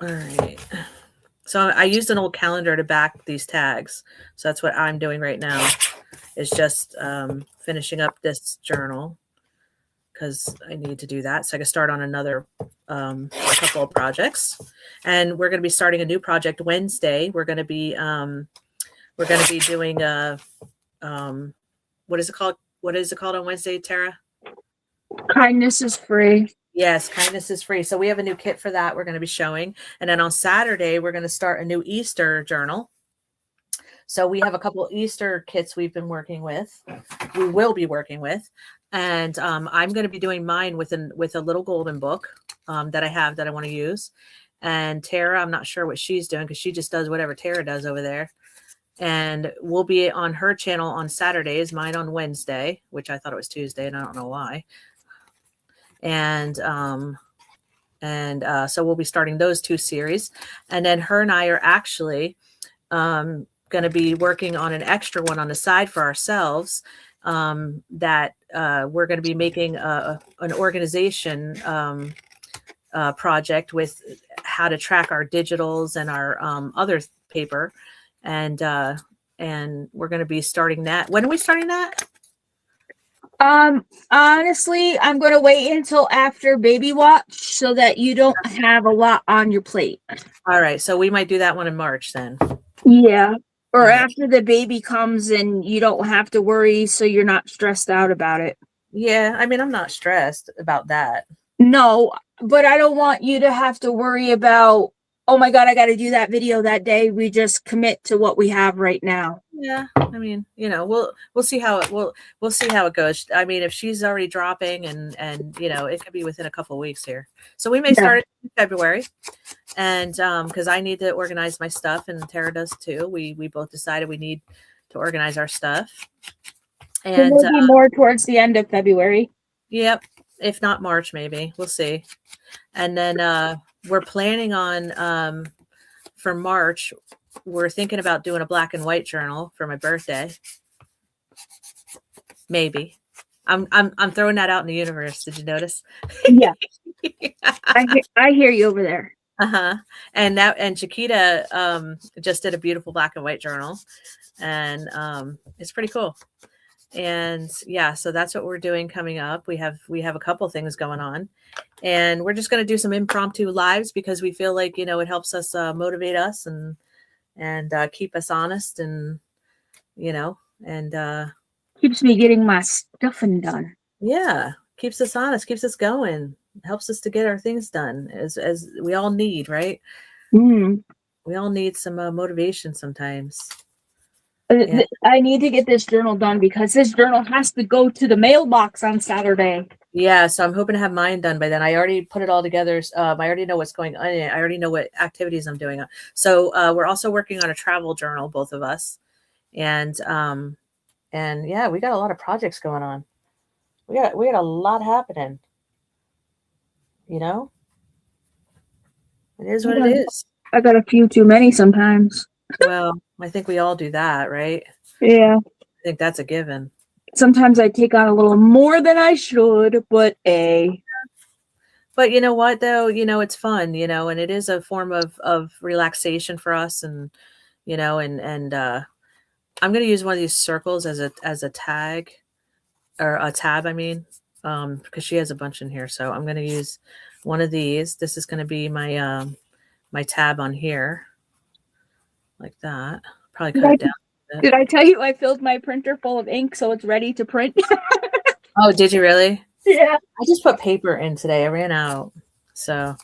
All right. So I used an old calendar to back these tags. So that's what I'm doing right now, is just finishing up this journal because I need to do that. So I can start on another couple of projects. And we're going to be starting a new project Wednesday. We're going to be doing what is it called? What is it called on Wednesday, Tara? Kindness is free. Yes, kindness is free. So we have a new kit for that we're going to be showing. And then on Saturday, we're going to start a new Easter journal. So we have a couple of Easter kits we've been working with. We will be working with. And I'm going to be doing mine with a little golden book that I have that I want to use. And Tara, I'm not sure what she's doing because she just does whatever Tara does over there. And we'll be on her channel on Saturdays, mine on Wednesday, which I thought it was Tuesday, and I don't know why. And so we'll be starting those 2 series. And then her and I are actually going to be working on an extra one on the side for ourselves that we're going to be making an organization project with how to track our digitals and our other paper. And we're going to be starting that. When are we starting that? Honestly, I'm going to wait until after baby watch so that you don't have a lot on your plate. All right. So we might do that one in March then. Yeah. Or after the baby comes and you don't have to worry, so you're not stressed out about it. Yeah. I mean, I'm not stressed about that. No, but I don't want you to have to worry about, oh my God, I got to do that video that day. We just commit to what we have right now. Yeah, I mean, we'll see how we'll see how it goes. I mean, if she's already dropping and it could be within a couple of weeks here. So we may start in February. And because I need to organize my stuff and Tara does too. We both decided we need to organize our stuff. And it will be more towards the end of February. Yep. If not March, maybe. We'll see. And then we're planning on for March, we're thinking about doing a black and white journal for my birthday. Maybe. I'm throwing that out in the universe. Did you notice? Yeah. I hear you over there. Uh-huh. And Chiquita just did a beautiful black and white journal. And it's pretty cool. And yeah, so that's what we're doing coming up. We have a couple things going on, and we're just going to do some impromptu lives because we feel like, it helps us motivate us and keep us honest and keeps me getting my stuffing done. Yeah. Keeps us honest, keeps us going, helps us to get our things done as we all need, right? Mm. We all need some motivation sometimes. I need to get this journal done because this journal has to go to the mailbox on Saturday. Yeah, so I'm hoping to have mine done by then. I already put it all together. I already know what's going on. I already know what activities I'm doing. So we're also working on a travel journal, both of us. And yeah, we got a lot of projects going on. We got a lot happening. It is what it is. I got a few too many sometimes. Well, I think we all do that, right? Yeah. I think that's a given. Sometimes I take on a little more than I should, but But you know what though? It's fun, and it is a form of relaxation for us, and I'm gonna use one of these circles as a tag or a tab, I mean, because she has a bunch in here. So I'm gonna use one of these. This is gonna be my tab on here, like that. Probably Did cut I, it down a bit. did I tell you I filled my printer full of ink so it's ready to print? Oh, did you really? Yeah. I just put paper in today. I ran out. So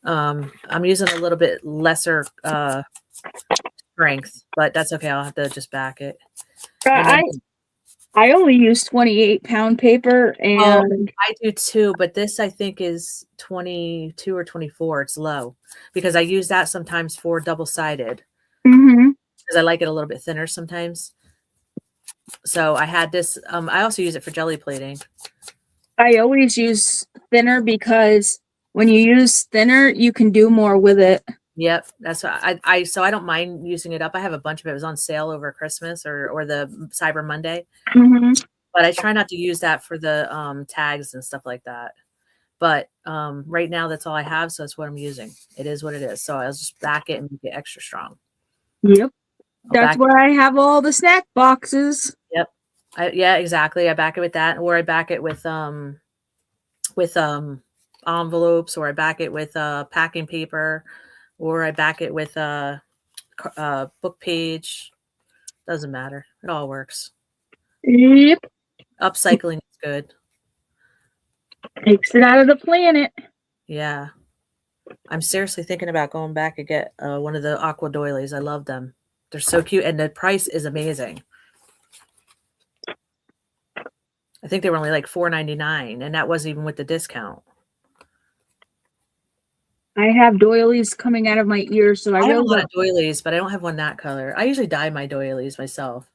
I'm using a little bit lesser strength, but that's okay. I'll have to just back it. And then, I only use 28-pound paper oh, and I do too, but this I think is 22 or 24. It's low because I use that sometimes for double-sided because I like it a little bit thinner sometimes. So I had this. I also use it for jelly plating. I always use thinner because when you use thinner, you can do more with it. Yep, that's what so I don't mind using it up. I have a bunch of it. It was on sale over Christmas or the Cyber Monday, but I try not to use that for the tags and stuff like that. But right now that's all I have, so that's what I'm using. It is what it is. So I'll just back it and make it extra strong. Yep. I'll That's where I have all the snack boxes. Yep. Yeah, exactly. I back it with that, or I back it with envelopes, or I back it with packing paper, or I back it with book page. Doesn't matter. It all works. Yep. Upcycling is good. Takes it out of the planet. Yeah. I'm seriously thinking about going back and get one of the aqua doilies. I love them. They're so cute, and the price is amazing. I think they were only like $4.99, and that wasn't even with the discount. I have doilies coming out of my ears, so I have a lot of doilies, but I don't have one that color. I usually dye my doilies myself.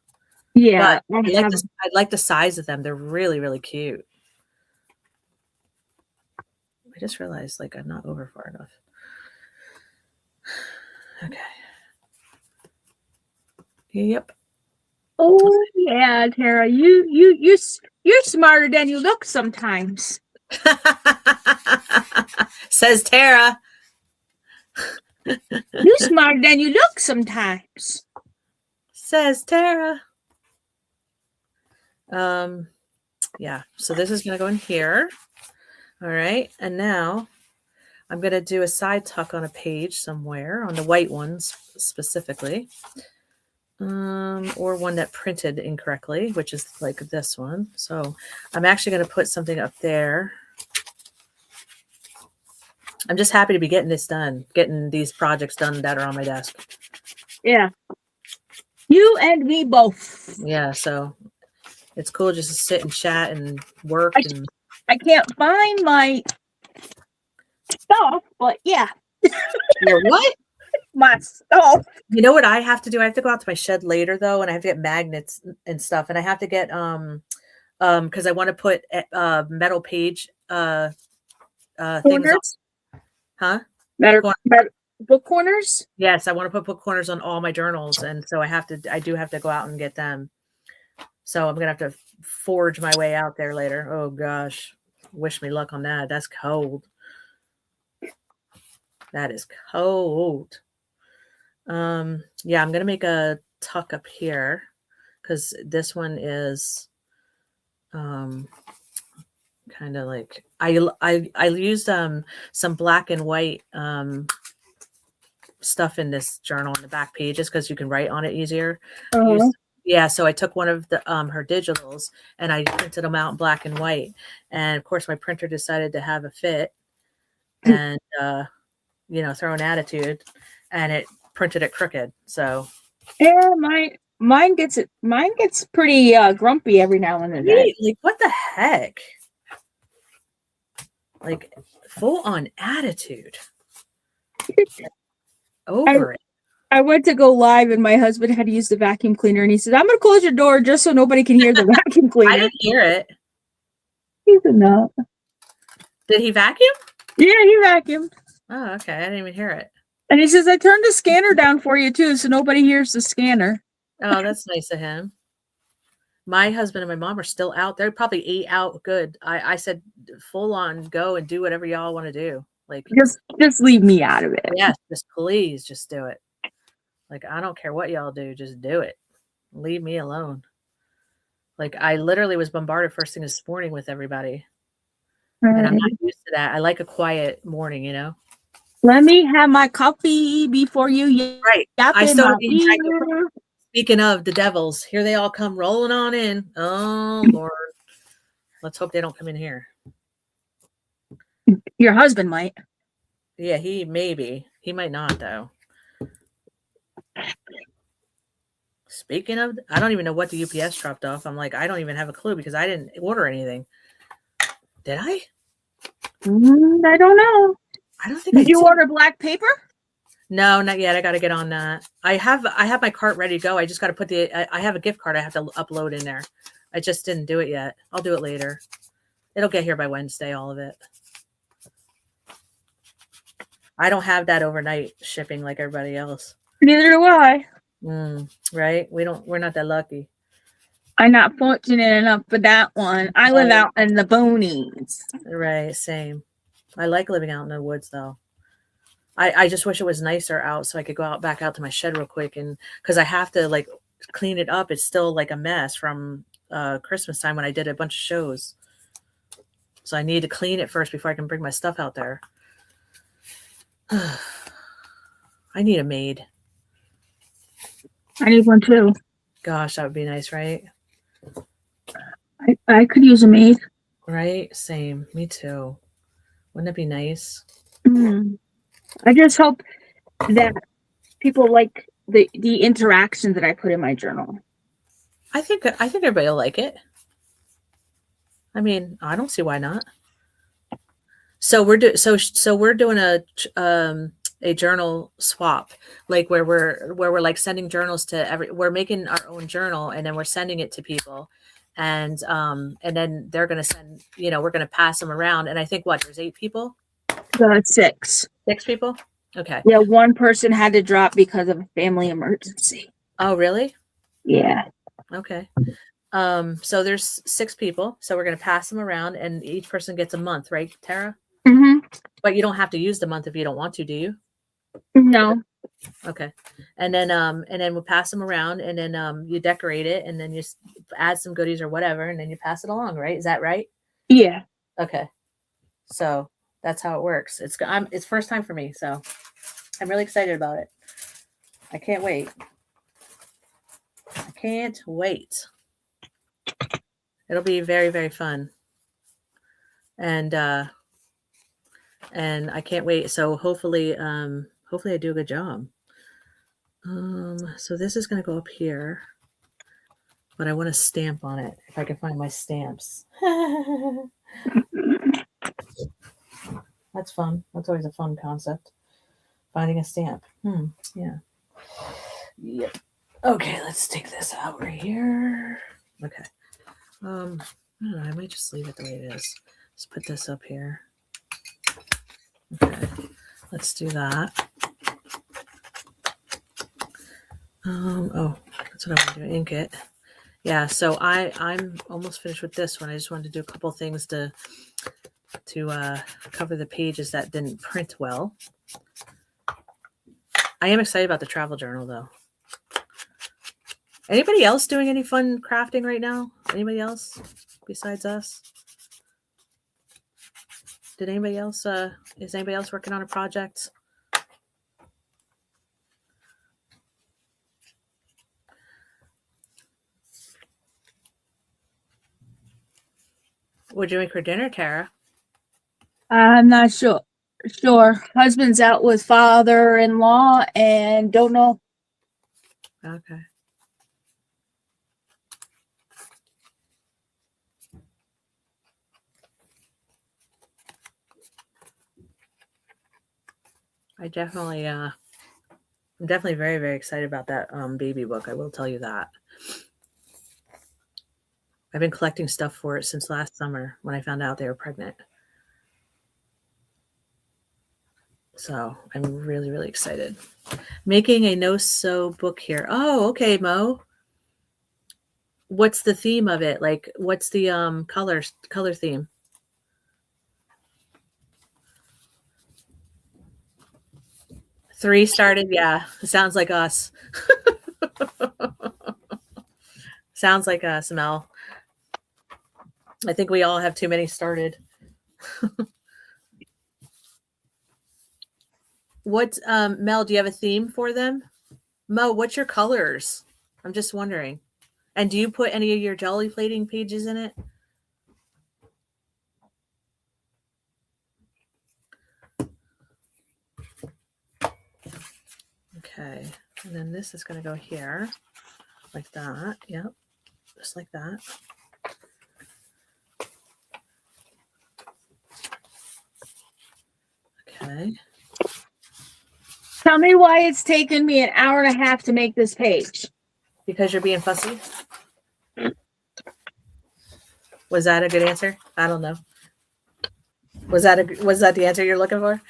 Yeah, but I like the size of them. They're really, really cute. I just realized like I'm not over far enough. Okay. Yep. Oh yeah, Tara, you're smarter than you look sometimes. Says Tara. You're smarter than you look sometimes. Says Tara. Yeah, so this is gonna go in here. All right, and now I'm gonna do a side tuck on a page somewhere, on the white ones specifically. Or one that printed incorrectly, which is like this one. So I'm actually going to put something up there. I'm just happy to be getting this done, getting these projects done that are on my desk. Yeah. You and me both. Yeah, so it's cool just to sit and chat and work. I can't find my stuff, but yeah. Your what? My stuff. You know what I have to do? I have to go out to my shed later though, and I have to get magnets and stuff, and I have to get because I want to put metal page things on. Huh? Better book corners? Yes, I want to put book corners on all my journals, and so I do have to go out and get them. So I'm gonna have to forge my way out there later. Oh gosh, wish me luck on that. That's cold. That is cold. Yeah, I'm gonna make a tuck up here because this one is kind of like I used some black and white stuff in this journal in the back pages because you can write on it easier. Yeah, so I took one of the her digitals and I printed them out in black and white, and of course my printer decided to have a fit and throw an attitude, and it printed it crooked. So yeah, mine gets pretty grumpy every now and then. Like what the heck? Like full on attitude over it. I went to go live and my husband had to use the vacuum cleaner and he said, I'm gonna close your door just so nobody can hear the vacuum cleaner. I didn't hear it. He's a nut. Did he vacuum? Yeah, he vacuumed. Oh, okay. I didn't even hear it. And he says, I turned the scanner down for you too, so nobody hears the scanner. Oh, that's nice of him. My husband and my mom are still out. They're probably 8 out good. I said, "Full on, go and do whatever y'all wanna do." Like, Just leave me out of it. yes, just please just do it. Like, I don't care what y'all do, just do it. Leave me alone. Like, I literally was bombarded first thing this morning with everybody, and I'm not used to that. I like a quiet morning, you know? Let me have my coffee before you Right. yap I in still my haven't even drank the ear. Speaking of the devils, here they all come rolling on in. Oh, Lord. Let's hope they don't come in here. Your husband might. Yeah, he maybe. He might not, though. Speaking of, I don't even know what the UPS dropped off. I'm like, I don't even have a clue because I didn't order anything. Did I? I don't know. I don't think I Did you did. order black paper? No, not yet. I got to get on that. I have my cart ready to go. I just got to put I have a gift card I have to upload in there. I just didn't do it yet. I'll do it later. It'll get here by Wednesday, all of it. I don't have that overnight shipping like everybody else. Neither do I. Right? We're not that lucky. I'm not fortunate enough for that one. I live out in the boonies. Right, same. I like living out in the woods though. I just wish it was nicer out so I could go back out to my shed real quick, and because I have to like clean it up. It's still like a mess from Christmas time when I did a bunch of shows. So I need to clean it first before I can bring my stuff out there. I need a maid. I need one too. Gosh, that would be nice, right? I could use a maid. Right? Same. Me too. Wouldn't it be nice? I just hope that people like the interactions that I put in my journal. I think everybody will like it. I mean, I don't see why not. So we're doing a journal swap, like where we're like sending journals to we're making our own journal and then we're sending it to people, and then they're gonna send, we're gonna pass them around, and I think there's 8 people. 6. 6 people. Okay. Yeah, one person had to drop because of a family emergency. Oh, really? Yeah. Okay. So there's 6 people, so we're gonna pass them around, and each person gets a month, right, Tara? But you don't have to use the month if you don't want to, do you? No. Okay. And then we'll pass them around, and then you decorate it, and then you add some goodies or whatever, and then you pass it along, right? Is that right? Yeah. Okay. So that's how it works. It's first time for me, so I'm really excited about it. I can't wait. It'll be very, very fun. And I can't wait. So hopefully I do a good job. So this is going to go up here, but I want to stamp on it if I can find my stamps. That's fun. That's always a fun concept. Finding a stamp. Yeah. Yep. Okay, let's take this out right here. Okay. I don't know, I might just leave it the way it is. Let's put this up here. Okay. Let's do that. Oh, that's what I want to do. Ink it. Yeah, so I'm almost finished with this one. I just wanted to do a couple things to cover the pages that didn't print well. I am excited about the travel journal though. Anybody else doing any fun crafting right now? Anybody else besides us? Is anybody else working on a project? What'd you make for dinner, Tara? I'm not sure. Husband's out with father-in-law and don't know. Okay. I'm definitely very, very excited about that baby book. I will tell you that. I've been collecting stuff for it since last summer when I found out they were pregnant. So I'm really, really excited. Making a no-sew book here. Oh, okay, Mo. What's the theme of it? Like, what's the color theme? Three started, yeah. Sounds like us. Sounds like us, Mel. I think we all have too many started. What, Mel, do you have a theme for them? Mo, what's your colors? I'm just wondering. And do you put any of your jelly plating pages in it? Okay. And then this is going to go here like that. Yep. Just like that. Okay. Tell me why it's taken me an hour and a half to make this page. Because you're being fussy? Was that a good answer? I don't know. Was that the answer you're looking for?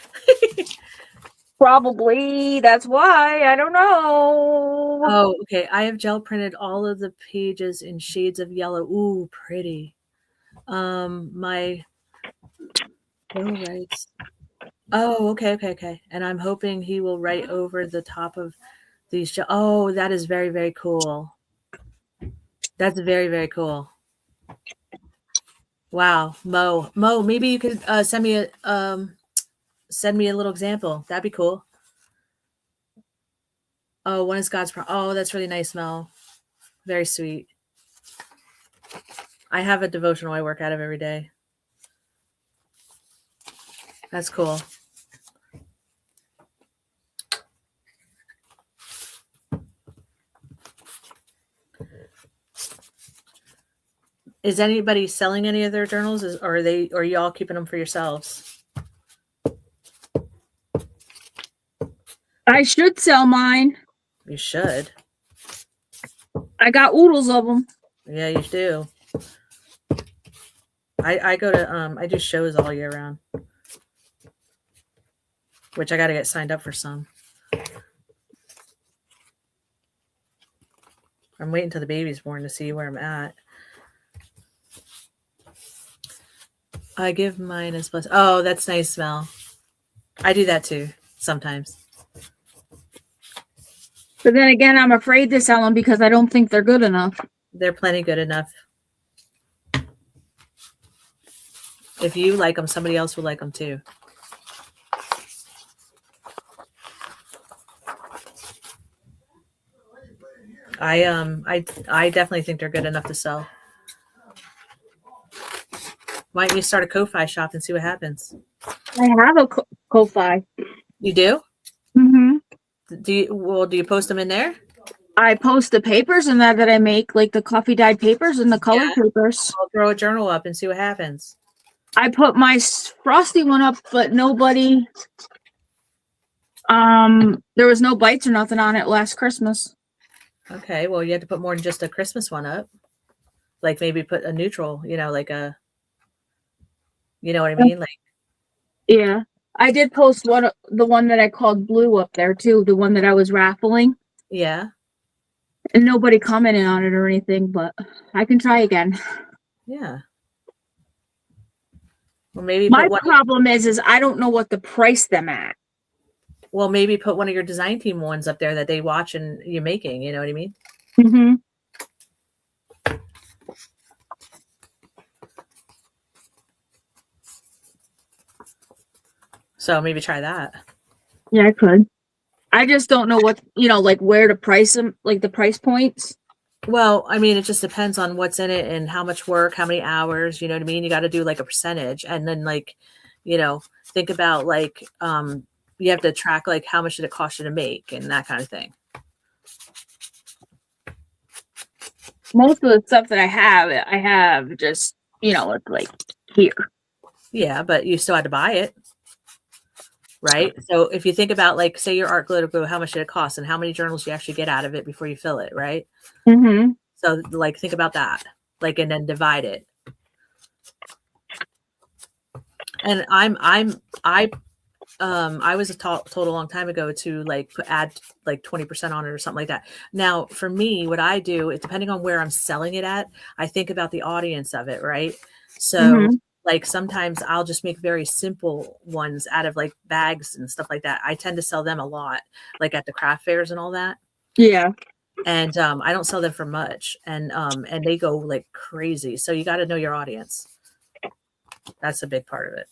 Probably. That's why. I don't know. Oh, okay. I have gel printed all of the pages in shades of yellow. Ooh, pretty. My Bill writes. Oh, okay. And I'm hoping he will write over the top of these. Oh, that is very, very cool. That's very, very cool. Wow, Mo, maybe you could send me a little example. That'd be cool. Oh, one is God's. Oh, that's really nice, Mel. Very sweet. I have a devotional I work out of every day. That's cool. Is anybody selling any of their journals, or are you all keeping them for yourselves? I should sell mine. You should. I got oodles of them. Yeah, you do. I go to I do shows all year round, which I got to get signed up for some. I'm waiting till the baby's born to see where I'm at. I give mine as plus. Oh, that's nice, Mel. I do that too sometimes. But then again, I'm afraid to sell them because I don't think they're good enough. They're plenty good enough. If you like them, somebody else will like them too. I definitely think they're good enough to sell. Why don't you start a Ko-Fi shop and see what happens? I have a Ko-Fi. You do? Mm-hmm. Do you post them in there? I post the papers and that I make, like the coffee dyed papers and the colored papers. I'll throw a journal up and see what happens. I put my frosty one up, but nobody. There was no bites or nothing on it last Christmas. Okay, well, you had to put more than just a Christmas one up. Like maybe put a neutral, like a, you know what I mean? Like, yeah, I did post the one that I called Blue up there too, the one that I was raffling. Yeah. And nobody commented on it or anything, but I can try again. Yeah. Well, maybe my problem is I don't know what to price them at. Well, maybe put one of your design team ones up there that they watch and you're making. You know what I mean? Mm-hmm. So maybe try that. Yeah, I could. I just don't know what, like where to price them, like the price points. Well, I mean, it just depends on what's in it and how much work, how many hours, you know what I mean? You got to do like a percentage and then like, think about like, you have to track like how much did it cost you to make and that kind of thing. Most of the stuff that I have just, it's like here. Yeah, but you still had to buy it. Right. So if you think about like, say your art glitter glue, how much did it cost and how many journals you actually get out of it before you fill it. Right. Mm-hmm. So like, think about that, like, and then divide it. And I I was told a long time ago to like add like 20% on it or something like that. Now, for me, what I do, it depending on where I'm selling it at, I think about the audience of it, right? So, Mhm. like sometimes I'll just make very simple ones out of like bags and stuff like that. I tend to sell them a lot, like at the craft fairs and all that. Yeah. And I don't sell them for much, and they go like crazy. So you got to know your audience. That's a big part of it.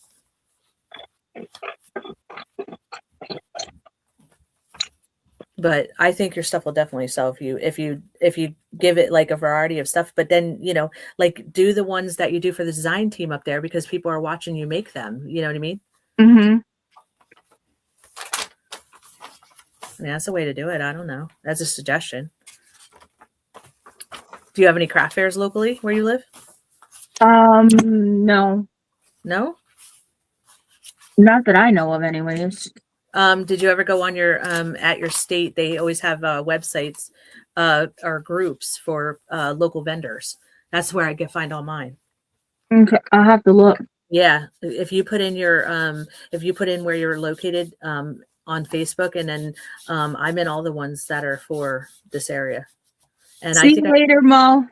But I think your stuff will definitely sell if you give it like a variety of stuff. But then, like do the ones that you do for the design team up there because people are watching you make them. You know what I mean? Mhm. Yeah, that's a way to do it. I don't know. That's a suggestion. Do you have any craft fairs locally where you live? No, No? not that I know of anyways. Did you ever go on your at your state? They always have websites or groups for local vendors. That's where I can find all mine. Okay, I'll have to look. Yeah, if you put in where you're located on Facebook, and then I'm in all the ones that are for this area. And I See think you later, Mo.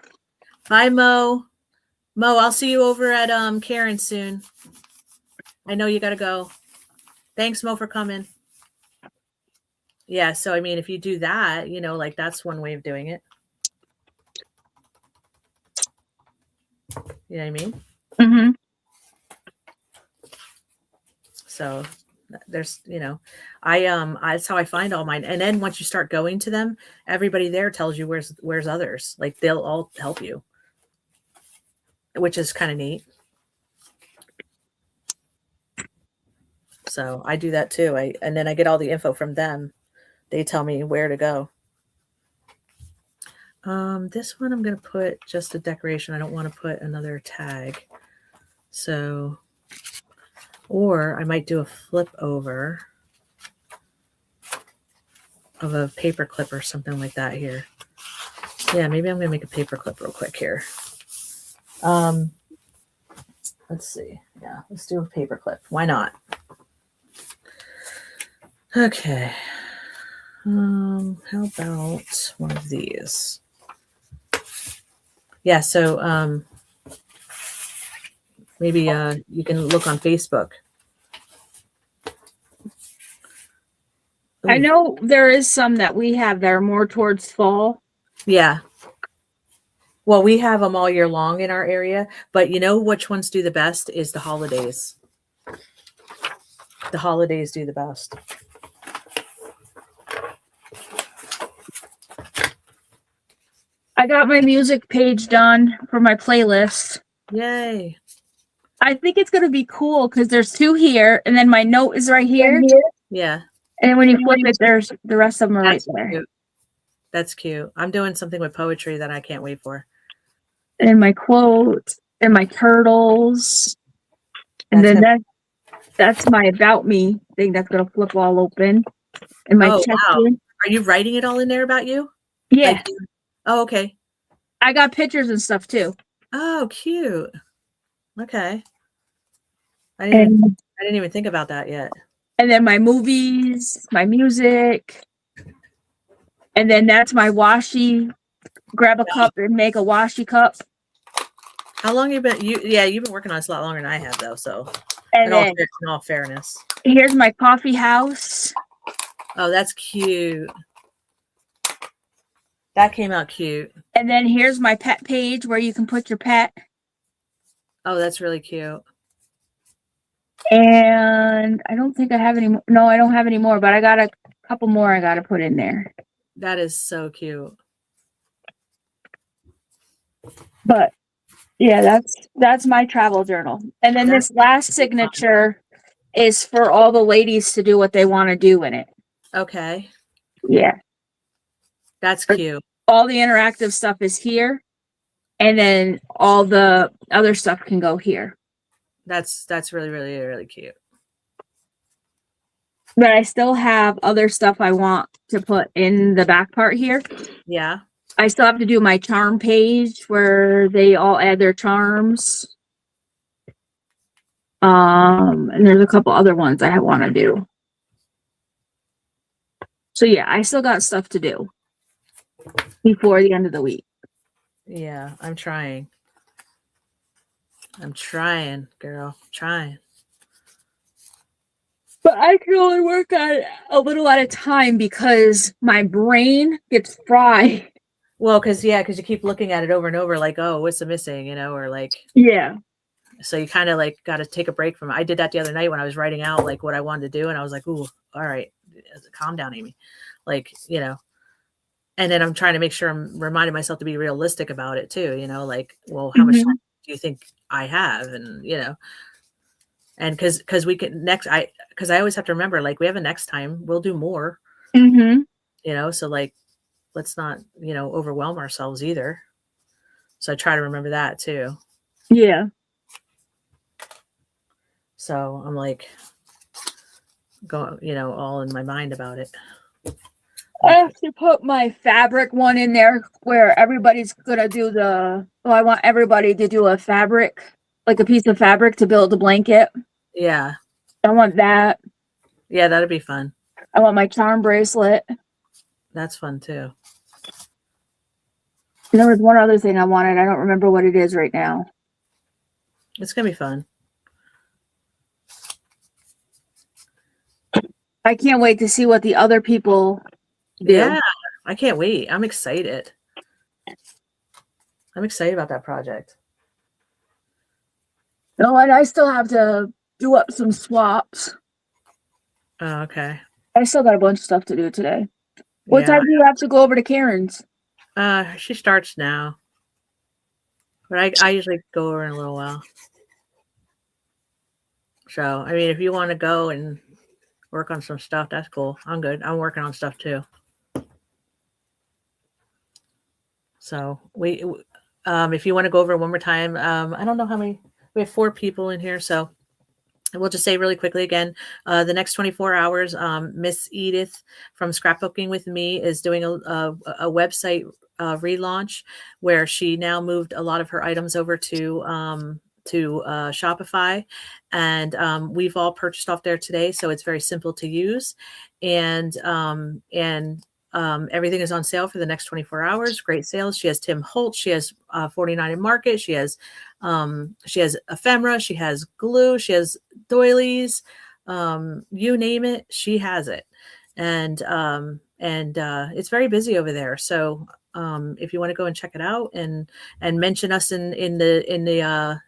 bye, Mo. Mo, I'll see you over at Karen soon. I know you got to go. Thanks, Mo, for coming. Yeah, so I mean, if you do that, like that's one way of doing it. You know what I mean? Mm-hmm. So there's, that's how I find all mine. And then once you start going to them, everybody there tells you where's others. Like they'll all help you, which is kind of neat. So I do that too. And then I get all the info from them. They tell me where to go. This one I'm going to put just a decoration. I don't want to put another tag. So, or I might do a flip over of a paper clip or something like that here. Yeah, maybe I'm going to make a paper clip real quick here. Let's see. Yeah, let's do a paper clip. Why not? Okay. How about one of these? Yeah, so maybe you can look on Facebook. Ooh. I know there is some that we have that are more towards fall. Yeah. Well, we have them all year long in our area, but you know which ones do the best is the holidays. The holidays do the best. I got my music page done for my playlist. Yay. I think it's going to be cool because there's two here, and then my note is right here. Yeah. And when you flip it, there's the rest of them are right there. Cute. That's cute. I'm doing something with poetry that I can't wait for. And my quote and my turtles. And then that's my about me thing that's going to flip all open. And my wow. Are you writing it all in there about you? Yeah. Like, oh, okay. I got pictures and stuff too. Oh, cute. Okay. I didn't even think about that yet. And then my movies, my music. And then that's my washi. Grab a cup and make a washi cup. How long have you been? You've been working on this a lot longer than I have, though. So, and in all fairness, here's my coffee house. Oh, that's cute. That came out cute. And then here's my pet page where you can put your pet. Oh, that's really cute. And I don't think I have any more. No, I don't have any more, but I got a couple more I got to put in there. That is so cute. But yeah, that's my travel journal. And then this last signature is for all the ladies to do what they want to do in it. Okay. Yeah. That's cute. All the interactive stuff is here. And then all the other stuff can go here. That's really, really, really cute. But I still have other stuff I want to put in the back part here. Yeah. I still have to do my charm page where they all add their charms. And there's a couple other ones I want to do. So yeah, I still got stuff to do before the end of the week. Yeah, I'm trying. I'm trying, girl. Trying. But I can only work on it a little at a time because my brain gets fried. Well, because you keep looking at it over and over, like, oh, what's the missing, or like, Yeah. so you kind of like got to take a break from it. I did that the other night when I was writing out like what I wanted to do, and I was like, ooh, all right, calm down, Amy. Like, and then I'm trying to make sure I'm reminding myself to be realistic about it too, like, well, how much time do you think I have? And, and because we can because I always have to remember, like, we have a next time, we'll do more, so like, let's not, overwhelm ourselves either. So I try to remember that too. Yeah. So I'm like, going, all in my mind about it. I have to put my fabric one in there where everybody's gonna do I want everybody to do a fabric, like a piece of fabric to build a blanket. Yeah. I want that. Yeah, that'd be fun. I want my charm bracelet. That's fun too. And there was one other thing I wanted. I don't remember what it is right now. It's gonna be fun. I can't wait to see what the other people do. Yeah, I can't wait. I'm excited. I'm excited about that project. No, and I still have to do up some swaps. Oh, okay. I still got a bunch of stuff to do today. What time do you have to go over to Karen's? She starts now. But I usually go over in a little while. So, I mean, if you want to go and work on some stuff, that's cool. I'm good. I'm working on stuff too. So if you want to go over one more time, I don't know how many, we have 4 people in here. So we'll just say really quickly again, the next 24 hours, Miss Edith from Scrapbooking with Me is doing a website relaunch where she now moved a lot of her items over to Shopify, and we've all purchased off there today. So it's very simple to use, and everything is on sale for the next 24 hours. Great sales. She has Tim Holtz. She has 49 in Market. She has Ephemera. She has glue. She has doilies. You name it, she has it. And it's very busy over there. So if you want to go and check it out and mention us in the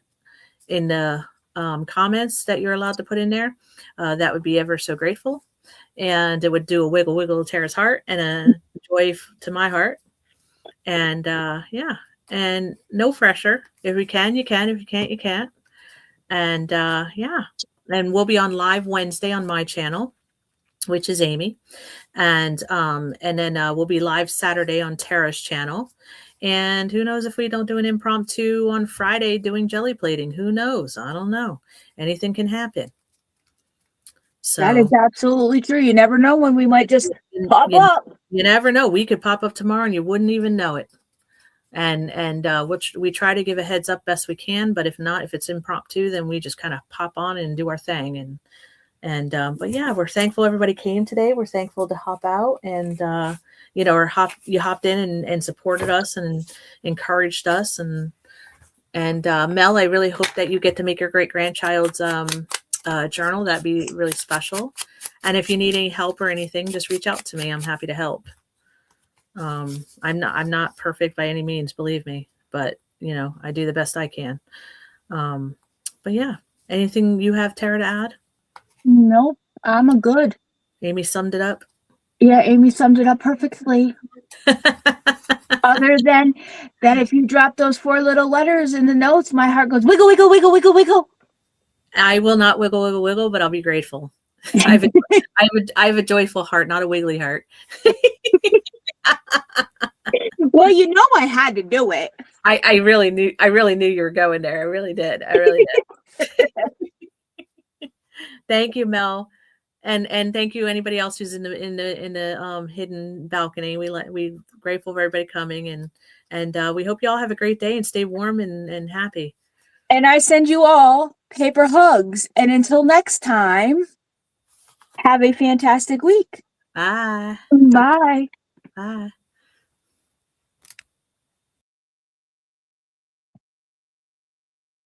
comments that you're allowed to put in there, that would be ever so grateful. And it would do a wiggle to Tara's heart and a joy to my heart. And yeah, and no pressure. If you can, you can. If you can't, you can't. And yeah, and we'll be on live Wednesday on my channel, which is Amy, and then we'll be live Saturday on Tara's channel. And who knows if we don't do an impromptu on Friday doing jelly plating? Who knows? I don't know. Anything can happen. So that is absolutely true. You never know when we might just pop up. You never know. We could pop up tomorrow and you wouldn't even know it. And which we try to give a heads up best we can, but if not, if it's impromptu, then we just kind of pop on and do our thing. But yeah, we're thankful everybody came today. We're thankful to hop out and you hopped in and supported us and encouraged us and Mel, I really hope that you get to make your great grandchild's journal. That'd be really special. And if you need any help or anything, just reach out to me. I'm happy to help. I'm not perfect by any means, believe me, but I do the best I can. But yeah, anything you have, Tara, to add? Nope, I'm a good. Amy summed it up. Yeah, Amy summed it up perfectly. Other than that, if you drop those 4 little letters in the notes, my heart goes wiggle, wiggle, wiggle, wiggle, wiggle. I will not wiggle, wiggle, wiggle, but I'll be grateful. I have a joyful heart, not a wiggly heart. Well, I had to do it. I really knew you were going there. I really did. Thank you, Mel. And thank you anybody else who's in the hidden balcony. We grateful for everybody coming and we hope you all have a great day and stay warm and happy. And I send you all paper hugs. And until next time, have a fantastic week. Bye. Bye. Bye.